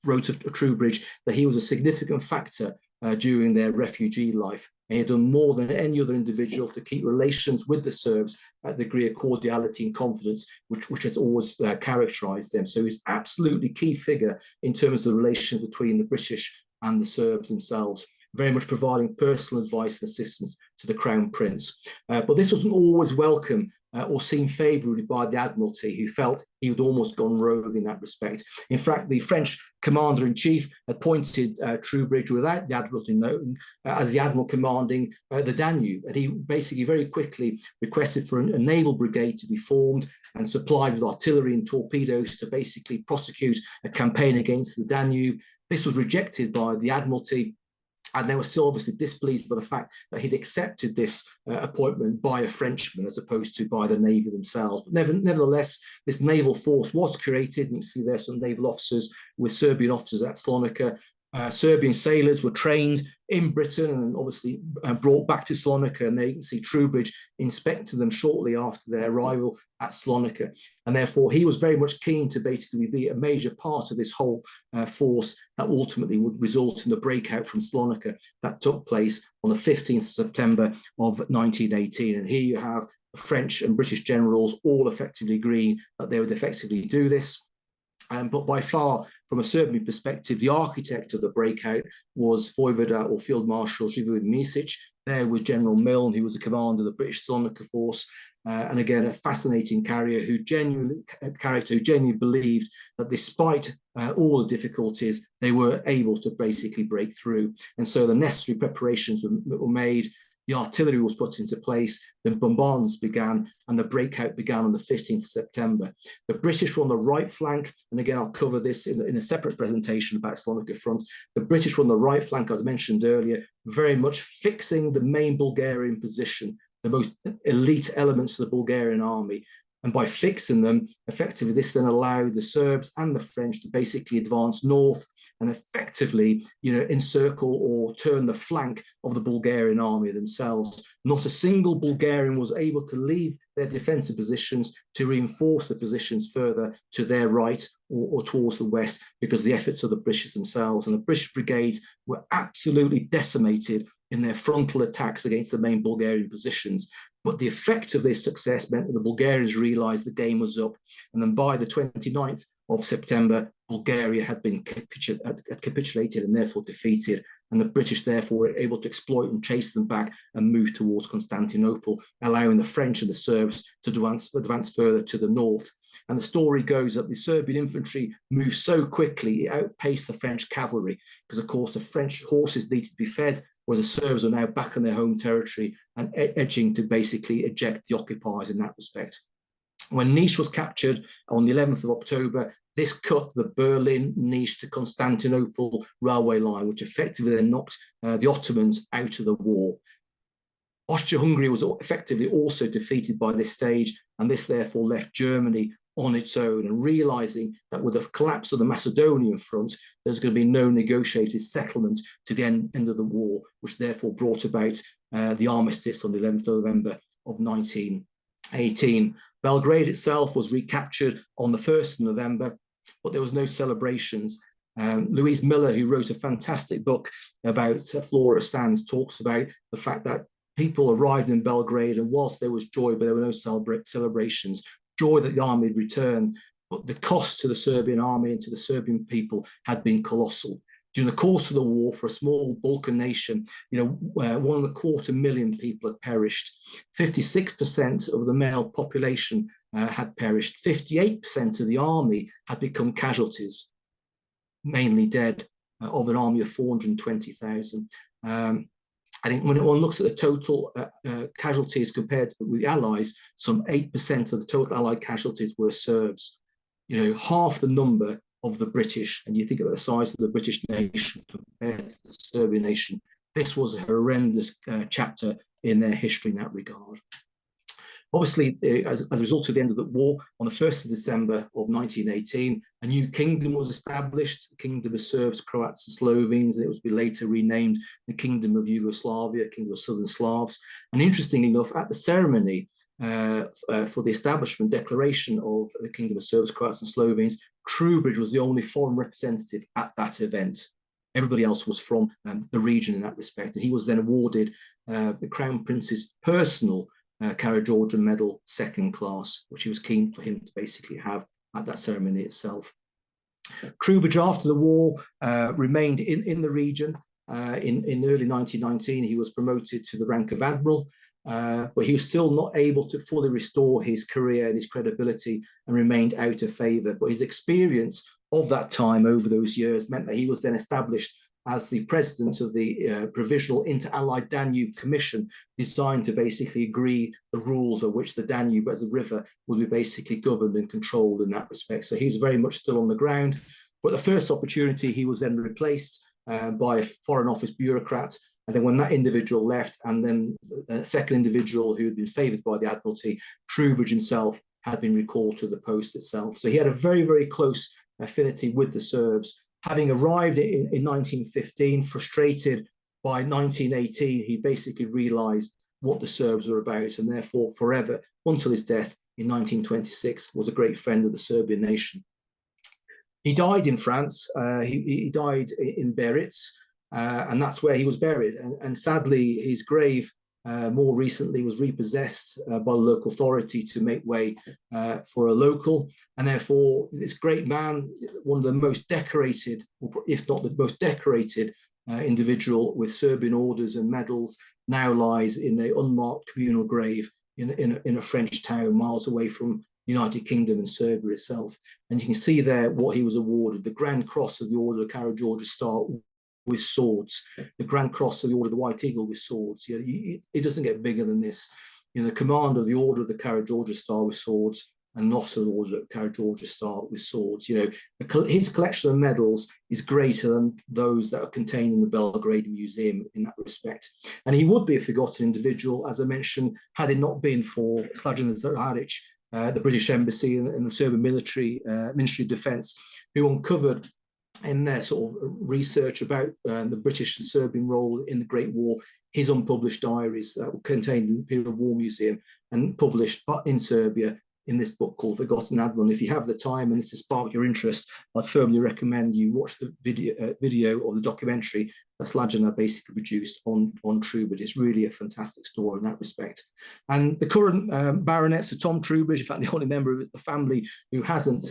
wrote of Troubridge that he was a significant factor during their refugee life. And he had done more than any other individual to keep relations with the Serbs at the degree of cordiality and confidence, which has always characterized them. So he's absolutely key figure in terms of the relations between the British and the Serbs themselves, very much providing personal advice and assistance to the Crown Prince. But this wasn't always welcome or seen favourably by the Admiralty, who felt he had almost gone rogue in that respect. In fact, the French commander-in-chief appointed Troubridge without the Admiralty knowing as the admiral commanding the Danube. And he basically very quickly requested for a naval brigade to be formed and supplied with artillery and torpedoes to basically prosecute a campaign against the Danube. This was rejected by the Admiralty, and they were still obviously displeased by the fact that he'd accepted this appointment by a Frenchman as opposed to by the Navy themselves. But nevertheless, this naval force was created, and you see there some naval officers with Serbian officers at Salonika. Serbian sailors were trained in Britain and obviously brought back to Salonika, and there you can see Troubridge inspected them shortly after their arrival at Salonika. And therefore, he was very much keen to basically be a major part of this whole force that ultimately would result in the breakout from Salonika that took place on the 15th of September of 1918. And here you have the French and British generals all effectively agreeing that they would effectively do this. But by far, from a Serbian perspective, the architect of the breakout was Vojvoda or Field Marshal Živojin Misic. There was General Milne, who was the commander of the British Salonika force, and again a fascinating character who genuinely believed that despite all the difficulties, they were able to basically break through. And so the necessary preparations were made. The artillery was put into place, the bombardments began, and the breakout began on the 15th of September. The British were on the right flank, and again, I'll cover this in a separate presentation about Salonika front. The British were on the right flank, as mentioned earlier, very much fixing the main Bulgarian position, the most elite elements of the Bulgarian army. And by fixing them, effectively, this then allowed the Serbs and the French to basically advance north and effectively, encircle or turn the flank of the Bulgarian army themselves. Not a single Bulgarian was able to leave their defensive positions to reinforce the positions further to their right or towards the west because of the efforts of the British themselves. And the British brigades were absolutely decimated in their frontal attacks against the main Bulgarian positions. But the effect of this success meant that the Bulgarians realized the game was up. And then by the 29th of September, Bulgaria had been capitulated and therefore defeated. And the British therefore were able to exploit and chase them back and move towards Constantinople, allowing the French and the Serbs to advance further to the north. And the story goes that the Serbian infantry moved so quickly, it outpaced the French cavalry, because of course the French horses needed to be fed, whereas the Serbs are now back in their home territory and edging to basically eject the occupiers in that respect. When Niš was captured on the 11th of October, this cut the Berlin-Niš to Constantinople railway line, which effectively then knocked the Ottomans out of the war. Austria-Hungary was effectively also defeated by this stage, and this therefore left Germany on its own, and realizing that with the collapse of the Macedonian front, there's going to be no negotiated settlement to the end of the war, which therefore brought about the armistice on the 11th of November of 1918. Belgrade itself was recaptured on the 1st of November, but there was no celebrations. Louise Miller, who wrote a fantastic book about Flora Sands, talks about the fact that people arrived in Belgrade, and whilst there was joy, but there were no celebrations. Joy that the army had returned, but the cost to the Serbian army and to the Serbian people had been colossal. During the course of the war, for a small Balkan nation, 1.25 million people had perished. 56% of the male population had perished. 58% of the army had become casualties, mainly dead, of an army of 420,000. I think when one looks at the total casualties compared with the Allies, some 8% of the total Allied casualties were Serbs. Half the number of the British, and you think about the size of the British nation compared to the Serbian nation. This was a horrendous chapter in their history in that regard. Obviously, as a result of the end of the war, on the 1st of December of 1918, a new kingdom was established, the Kingdom of Serbs, Croats, and Slovenes. It would be later renamed the Kingdom of Yugoslavia, Kingdom of Southern Slavs. And interestingly enough, at the ceremony for the establishment declaration of the Kingdom of Serbs, Croats, and Slovenes, Troubridge was the only foreign representative at that event. Everybody else was from the region in that respect. And he was then awarded the Crown Prince's personal Karađorđe Medal, second class, which he was keen for him to basically have at that ceremony itself. Troubridge, after the war, remained in the region. In early 1919, he was promoted to the rank of admiral, but he was still not able to fully restore his career and his credibility, and remained out of favour. But his experience of that time over those years meant that he was then established as the president of the Provisional Inter-Allied Danube Commission, designed to basically agree the rules of which the Danube as a river would be basically governed and controlled in that respect. So he was very much still on the ground. But the first opportunity, he was then replaced by a Foreign Office bureaucrat. And then when that individual left, and then a second individual who had been favoured by the Admiralty, Troubridge himself had been recalled to the post itself. So he had a very, very close affinity with the Serbs. Having arrived in 1915, frustrated by 1918, he basically realised what the Serbs were about, and therefore forever, until his death in 1926, was a great friend of the Serbian nation. He died in France. He died in Biarritz, and that's where he was buried. And sadly, his grave more recently was repossessed by the local authority to make way for a local, and therefore this great man, one of the most decorated, if not the most decorated individual with Serbian orders and medals, now lies in an unmarked communal grave in a French town miles away from the United Kingdom and Serbia itself. And you can see there what he was awarded: the Grand Cross of the Order of Karađorđe Star with swords, the Grand Cross of the Order of the White Eagle with swords. You know, it doesn't get bigger than this. You know, the Command of the Order of the Karađorđe Star with swords, and not of the Order of the Karađorđe Star with swords. You know, his collection of medals is greater than those that are contained in the Belgrade Museum in that respect. And he would be a forgotten individual, as I mentioned, had it not been for Slađan Zaharić, the British Embassy and the Serbian Ministry of Defence, who uncovered in their sort of research about the British and Serbian role in the Great War, his unpublished diaries that were contained in the Imperial War Museum and published in Serbia in this book called Forgotten Admiral. And if you have the time and this has sparked your interest, I'd firmly recommend you watch the video or the documentary that Slađana basically produced on Troubridge. It's really a fantastic story in that respect. And the current Baronet, Sir Tom Troubridge, in fact the only member of the family who hasn't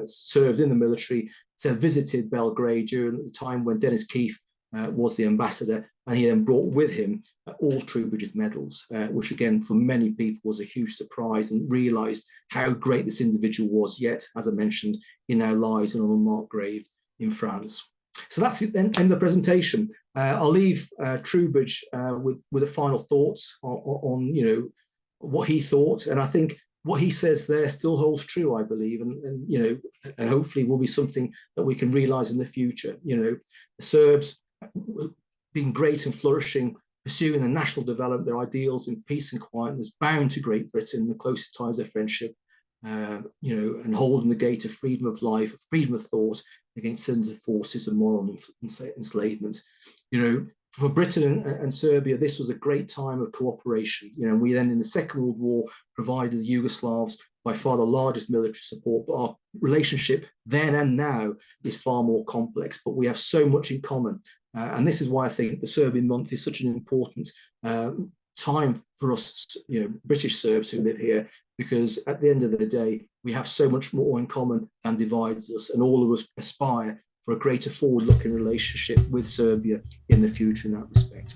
served in the military, visited Belgrade during the time when Dennis Keith was the ambassador, and he then brought with him all Troubridge's medals, which again for many people was a huge surprise, and realised how great this individual was. Yet, as I mentioned, he now lies in an unmarked grave in France. So that's the end of the presentation. I'll leave Troubridge with the final thoughts on you know what he thought, and I think what he says there still holds true, I believe, and you know, and hopefully will be something that we can realise in the future. You know, the Serbs being great and flourishing, pursuing the national development, their ideals in peace and quietness, bound to Great Britain, the closest ties of friendship, you know, and holding the gate of freedom of life, freedom of thought against sinister forces of moral enslavement. You know, for Britain and Serbia, this was a great time of cooperation. You know, we then in the Second World War provided the Yugoslavs by far the largest military support, but our relationship then and now is far more complex, but we have so much in common. And this is why I think the Serbian month is such an important time for us, you know, British Serbs who live here, because at the end of the day, we have so much more in common than divides us, and all of us aspire for a greater forward-looking relationship with Serbia in the future in that respect.